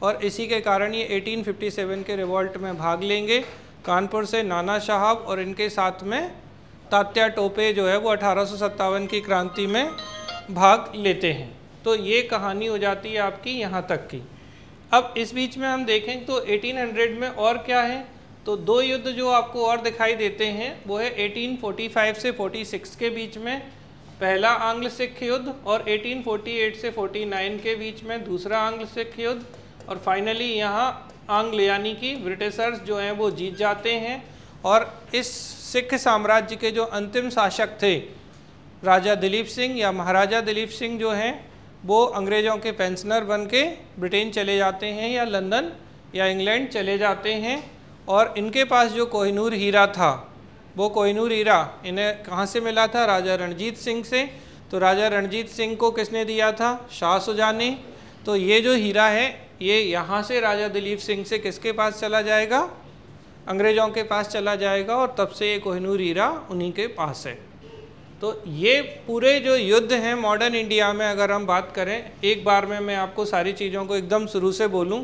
[SPEAKER 1] और इसी के कारण ये 1857 के रिवॉल्ट में भाग लेंगे। कानपुर से नाना साहब और इनके साथ में तात्या टोपे जो है वो 1857 की क्रांति में भाग लेते हैं। तो ये कहानी हो जाती है आपकी यहाँ तक की। अब इस बीच में हम देखें तो 1800 में और क्या है, तो दो युद्ध जो आपको और दिखाई देते हैं वो है 1845 से 46 के बीच में पहला आंग्ल सिख युद्ध और 1848 से 49 के बीच में दूसरा आंग्ल सिख युद्ध। और फाइनली यहाँ आंग्ल यानी कि ब्रिटिशर्स जो हैं वो जीत जाते हैं और इस सिख साम्राज्य के जो अंतिम शासक थे राजा दिलीप सिंह या महाराजा दिलीप सिंह जो हैं वो अंग्रेज़ों के पेंशनर बन के ब्रिटेन चले जाते हैं या लंदन या इंग्लैंड चले जाते हैं। और इनके पास जो कोहिनूर हीरा था, वो कोहिनूर हीरा इन्हें कहाँ से मिला था? राजा रणजीत सिंह से। तो राजा रणजीत सिंह को किसने दिया था? शाह सुजा ने। तो ये जो हीरा है ये यहाँ से राजा दिलीप सिंह से किसके पास चला जाएगा? अंग्रेज़ों के पास चला जाएगा और तब से ये कोहिनूर हीरा उन्हीं के पास है। तो ये पूरे जो युद्ध हैं मॉडर्न इंडिया में अगर हम बात करें, एक बार में मैं आपको सारी चीज़ों को एकदम शुरू से बोलूं,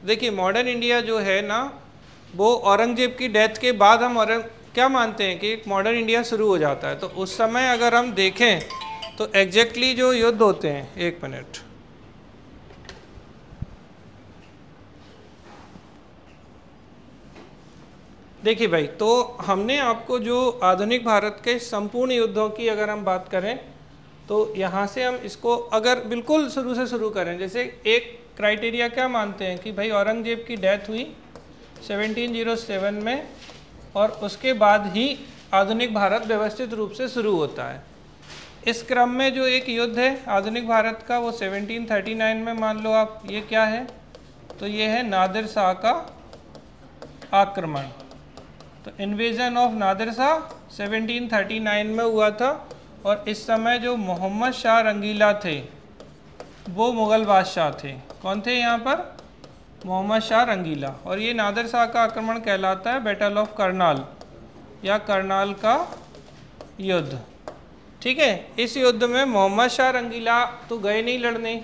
[SPEAKER 1] देखिए मॉडर्न इंडिया जो है ना वो औरंगजेब की डेथ के बाद हम क्या मानते हैं कि एक मॉडर्न इंडिया शुरू हो जाता है। तो उस समय अगर हम देखें तो एग्जैक्टली जो युद्ध होते हैं, एक मिनट, देखिए भाई, तो हमने आपको जो आधुनिक भारत के संपूर्ण युद्धों की अगर हम बात करें तो यहाँ से हम इसको अगर बिल्कुल शुरू से शुरू करें, जैसे एक क्राइटेरिया क्या मानते हैं कि भाई औरंगजेब की डेथ हुई 1707 में और उसके बाद ही आधुनिक भारत व्यवस्थित रूप से शुरू होता है। इस क्रम में जो एक युद्ध है आधुनिक भारत का वो 1739 में मान लो आप, ये क्या है, तो ये है नादिर शाह का आक्रमण। तो इन्वेजन ऑफ नादिर शाह 1739 में हुआ था और इस समय जो मोहम्मद शाह रंगीला थे वो मुग़ल बादशाह थे। कौन थे यहाँ पर? मोहम्मद शाह रंगीला। और ये नादिर शाह का आक्रमण कहलाता है बैटल ऑफ करनाल या करनाल का युद्ध। ठीक है, इस युद्ध में मोहम्मद शाह रंगीला तो गए नहीं लड़ने,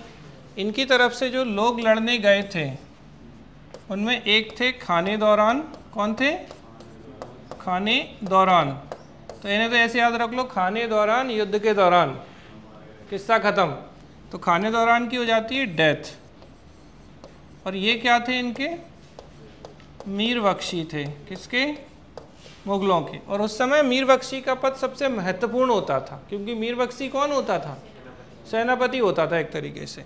[SPEAKER 1] इनकी तरफ से जो लोग लड़ने गए थे उनमें एक थे खाने दौरान। कौन थे? खाने दौरान। तो इन्हें तो ऐसे याद रख लो, खाने दौरान युद्ध के दौरान, किस्सा ख़त्म। तो खाने दौरान की हो जाती है डेथ। और ये क्या थे इनके? मीर बख्शी थे। किसके? मुगलों के। और उस समय मीर बख्शी का पद सबसे महत्वपूर्ण होता था, क्योंकि मीर बख्शी कौन होता था? सेनापति होता था एक तरीके से।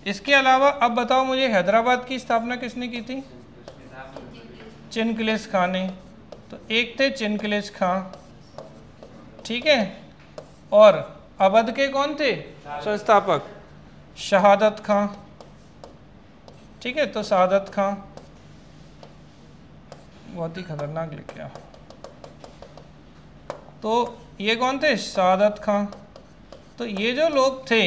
[SPEAKER 1] इसके अलावा अब बताओ मुझे, हैदराबाद की स्थापना किसने की थी? चिनकलेश खां ने। तो एक थे चिनकलेश खां, ठीक है, और अवध के कौन थे संस्थापक? शहादत खां। ठीक है, तो शहादत खां बहुत ही खतरनाक लिखा। तो ये कौन थे? शहादत खां। तो ये जो लोग थे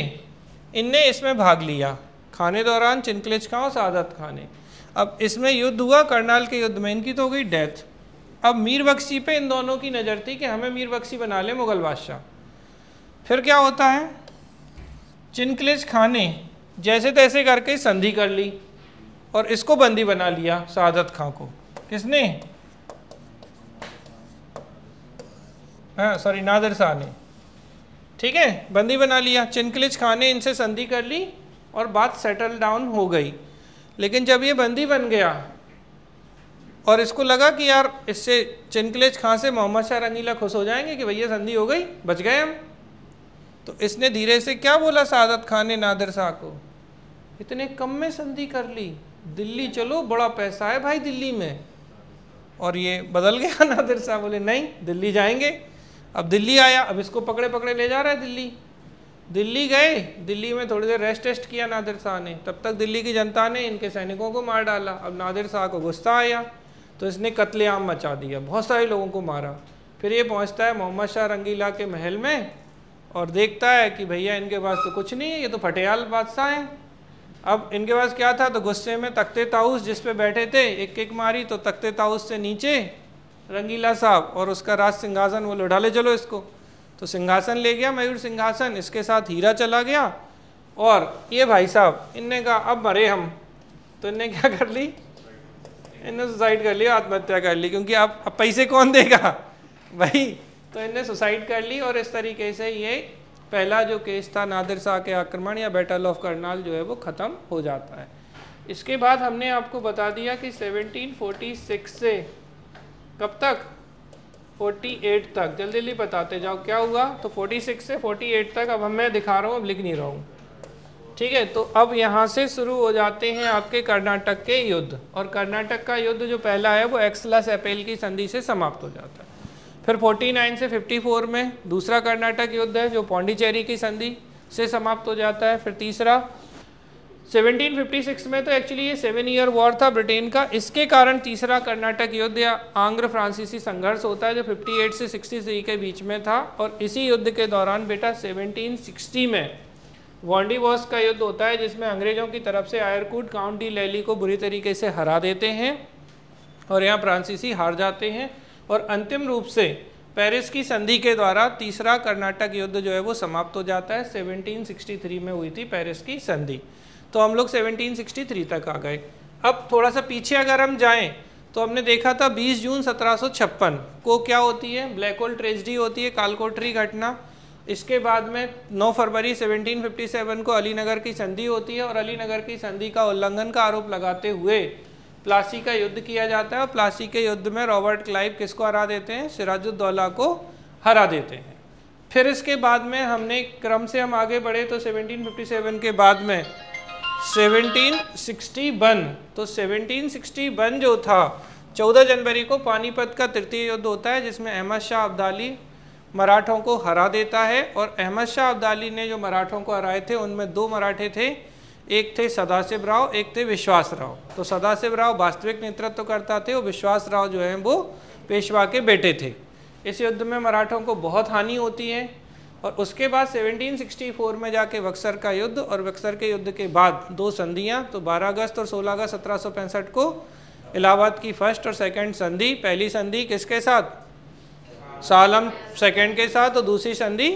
[SPEAKER 1] इनने इसमें भाग लिया, खाने दौरान चिनकलेश खां और शहादत खां ने। अब इसमें युद्ध हुआ, करनाल के युद्ध में इनकी तो हो गई डेथ। अब मीर बख्शी पे इन दोनों की नज़र थी कि हमें मीर बख्शी बना ले मुग़ल बादशाह। फिर क्या होता है? चिनकलेश खां ने जैसे तैसे करके संधि कर ली और इसको बंदी बना लिया, शहादत खां को। किसने? हाँ सॉरी, नादिर शाह ने। ठीक है, बंदी बना लिया। चिनकलेश खां ने इनसे संधि कर ली और बात सेटल डाउन हो गई। लेकिन जब ये बंदी बन गया और इसको लगा कि यार इससे चिनकलेश खां से मोहम्मद शाह रंगीला खुश हो जाएंगे कि भैया संधि हो गई, बच गए हम, तो इसने धीरे से क्या बोला शहादत खान ने नादिर शाह को? इतने कम में संधि कर ली, दिल्ली चलो, बड़ा पैसा है भाई दिल्ली में। और ये बदल गया, नादिर शाह बोले नहीं दिल्ली जाएंगे। अब दिल्ली आया, अब इसको पकड़े पकड़े ले जा रहा है दिल्ली। दिल्ली गए, दिल्ली में थोड़ी देर रेस्ट टेस्ट किया नादिर शाह ने, तब तक दिल्ली की जनता ने इनके सैनिकों को मार डाला। अब नादिर शाह को गुस्सा आया तो इसने कत्लेआम मचा दिया, बहुत सारे लोगों को मारा। फिर ये पहुंचता है मोहम्मद शाह रंगीला के महल में और देखता है कि भैया इनके पास तो कुछ नहीं है, ये तो फटेयाल बादशाह हैं। अब इनके पास क्या था? तो गुस्से में तख्ते ताऊस जिस पे बैठे थे एक किक मारी तो तख्ते ताऊस से नीचे रंगीला साहब और उसका राज सिंहासन, वो उठा ले चलो इसको। तो सिंहासन ले गया, मयूर सिंहासन, इसके साथ हीरा चला गया। और ये भाई साहब इनने कहा अब मरे हम, तो इनने क्या कर ली? इनने सुसाइड कर लिया, आत्महत्या कर ली, क्योंकि अब पैसे कौन देगा भाई। तो इनने सुसाइड कर ली और इस तरीके से ये पहला जो केस था नादिर शाह के आक्रमण या बैटल ऑफ करनाल जो है वो ख़त्म हो जाता है। इसके बाद हमने आपको बता दिया कि 1746 से कब तक? 48 तक। जल्दी जल्दी बताते जाओ क्या हुआ। तो 46 से 48 तक, अब मैं दिखा रहा हूँ, अब लिख नहीं रहा हूँ, ठीक है। तो अब यहाँ से शुरू हो जाते हैं आपके कर्नाटक के युद्ध, और कर्नाटक का युद्ध जो पहला है वो एक्सला-सेपेल की संधि से समाप्त हो जाता है। फिर 49 से 54 में दूसरा कर्नाटक युद्ध है जो पौंडीचेरी की संधि से समाप्त हो जाता है। फिर तीसरा 1756 में तो एक्चुअली ये 7 ईयर वॉर था ब्रिटेन का, इसके कारण तीसरा कर्नाटक युद्ध या आंग्र फ्रांसीसी संघर्ष होता है जो 58 से 63 के बीच में था। और इसी युद्ध के दौरान बेटा 1760 में वॉन्डीवॉर्स का युद्ध होता है जिसमें अंग्रेजों की तरफ से आयरकूट काउंट डी लैली को बुरी तरीके से हरा देते हैं और यहाँ फ्रांसीसी हार जाते हैं। और अंतिम रूप से पेरिस की संधि के द्वारा तीसरा कर्नाटक युद्ध जो है वो समाप्त हो जाता है। 1763 में हुई थी पेरिस की संधि। तो हम लोग 1763 तक आ गए। अब थोड़ा सा पीछे अगर हम जाएं तो हमने देखा था 20 जून 1756 को क्या होती है, ब्लैक होल ट्रेजेडी होती है, कालकोठरी घटना। इसके बाद में 9 फरवरी 1757 को अलीनगर की संधि होती है, और अलीनगर की संधि का उल्लंघन का आरोप लगाते हुए प्लासी का युद्ध किया जाता है, और प्लासी के युद्ध में रॉबर्ट क्लाइव किसको हरा देते हैं, सिराजुद्दौला को हरा देते हैं। फिर इसके बाद में हमने क्रम से हम आगे बढ़े तो 1757 के बाद में 1761, तो 1761 जो था 14 जनवरी को पानीपत का तृतीय युद्ध होता है, जिसमें अहमद शाह अब्दाली मराठों को हरा देता है। और अहमद शाह अब्दाली ने जो मराठों को हराए थे उनमें 2 मराठे थे, एक थे सदाशिव राव, एक थे विश्वास राव। तो सदाशिव राव वास्तविक नेतृत्व करता थे और विश्वास राव जो है वो पेशवा के बेटे थे। इस युद्ध में मराठों को बहुत हानि होती है। और उसके बाद 1764 में जाके बक्सर का युद्ध, और बक्सर के युद्ध के बाद 2 संधियां, तो 12 अगस्त और 16 अगस्त 1765 को इलाहाबाद की फर्स्ट और सेकंड संधि। पहली संधि किसके साथ, शाह आलम सेकंड के साथ, और दूसरी संधि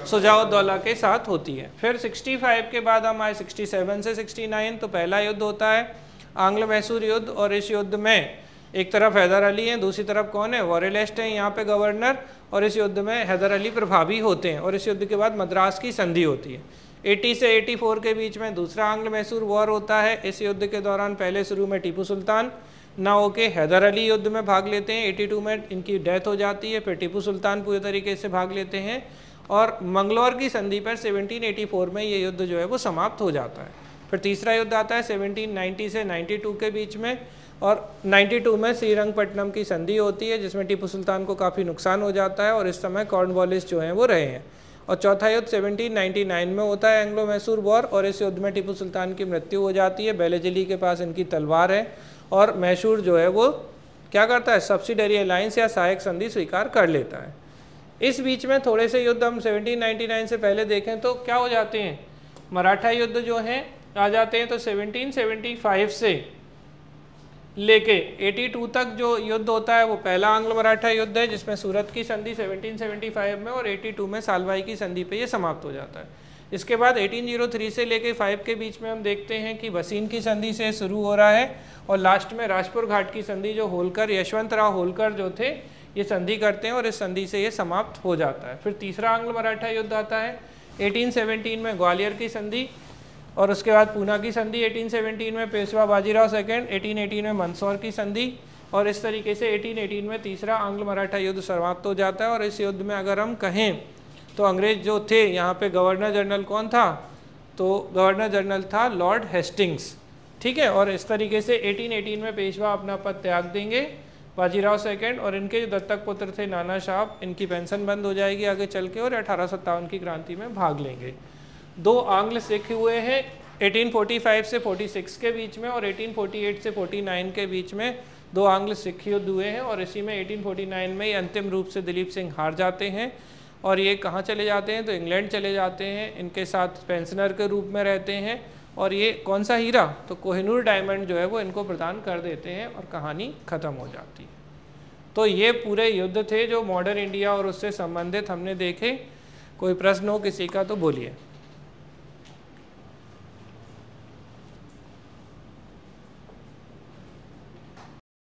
[SPEAKER 1] शुजाउद्दौला के साथ होती है। फिर 65 के बाद हम आए 67 से 69, तो पहला युद्ध होता है आंग्ल मैसूर युद्ध। और इस युद्ध में एक तरफ हैदर अली हैं, दूसरी तरफ कौन है, वॉरेलेस्ट हैं यहाँ पे गवर्नर, और इस युद्ध में हैदर अली प्रभावी होते हैं। और इस युद्ध के बाद मद्रास की संधि होती है। 80 से 84 के बीच में दूसरा आंग्ल मैसूर वॉर होता है। इस युद्ध के दौरान पहले शुरू में टीपू सुल्तान ना होके हैदर अली युद्ध में भाग लेते हैं। 82 में इनकी डेथ हो जाती है, फिर टीपू सुल्तान पूरे तरीके से भाग लेते हैं, और मंगलौर की संधि पर 1784 में ये युद्ध जो है वो समाप्त हो जाता है। फिर तीसरा युद्ध आता है 1790 से 92 के बीच में, और 92 में श्रीरंगपट्टनम की संधि होती है, जिसमें टीपू सुल्तान को काफ़ी नुकसान हो जाता है, और इस समय कॉर्नवालिस जो हैं वो रहे हैं। और चौथा युद्ध 1799 में होता है एंग्लो मैसूर वॉर, और इस युद्ध में टीपू सुल्तान की मृत्यु हो जाती है। बेलेजली के पास इनकी तलवार है, और मैसूर जो है वो क्या करता है, सब्सिडरी अलायंस या सहायक संधि स्वीकार कर लेता है। इस बीच में थोड़े से युद्ध हम 1799 से पहले देखें तो क्या हो जाते हैं, मराठा युद्ध जो हैं आ जाते हैं। तो 1775 से लेके 82 तक जो युद्ध होता है वो पहला आंग्ल मराठा युद्ध है, जिसमें सूरत की संधि 1775 में और 82 में सालवाई की संधि पे ये समाप्त हो जाता है। इसके बाद 1803 से लेके 5 के बीच में हम देखते हैं कि वसीन की संधि से शुरू हो रहा है, और लास्ट में राजपुर घाट की संधि जो होलकर, यशवंतराव होलकर जो थे, ये संधि करते हैं, और इस संधि से ये समाप्त हो जाता है। फिर तीसरा आंग्ल मराठा युद्ध आता है 1817 में ग्वालियर की संधि, और उसके बाद पूना की संधि 1817 में पेशवा बाजीराव सेकंड, 1818 में मंदसौर की संधि, और इस तरीके से 1818 में तीसरा आंग्ल मराठा युद्ध समाप्त हो जाता है। और इस युद्ध में अगर हम कहें तो अंग्रेज जो थे यहाँ पे गवर्नर जनरल कौन था, तो गवर्नर जनरल था लॉर्ड हेस्टिंग्स, ठीक है। और इस तरीके से 1818 में पेशवा अपना पद त्याग देंगे, बाजीराव सेकंड, और इनके जो दत्तक पुत्र थे नाना साहब, इनकी पेंशन बंद हो जाएगी आगे चल के, और 1857 की क्रांति में भाग लेंगे। 2 आंग्ल सिख हुए हैं 1845 से 46 के बीच में, और 1848 से 49 के बीच में 2 आंग्ल सिख युद्ध हुए हैं, और इसी में 1849 में ये अंतिम रूप से दिलीप सिंह हार जाते हैं, और ये कहाँ चले जाते हैं, तो इंग्लैंड चले जाते हैं, इनके साथ पेंशनर के रूप में रहते हैं, और ये कौन सा हीरा, तो कोहिनूर डायमंड जो है वो इनको प्रदान कर देते हैं, और कहानी ख़त्म हो जाती है। तो ये पूरे युद्ध थे जो मॉडर्न इंडिया और उससे संबंधित हमने देखे। कोई प्रश्न हो किसी का तो बोलिए।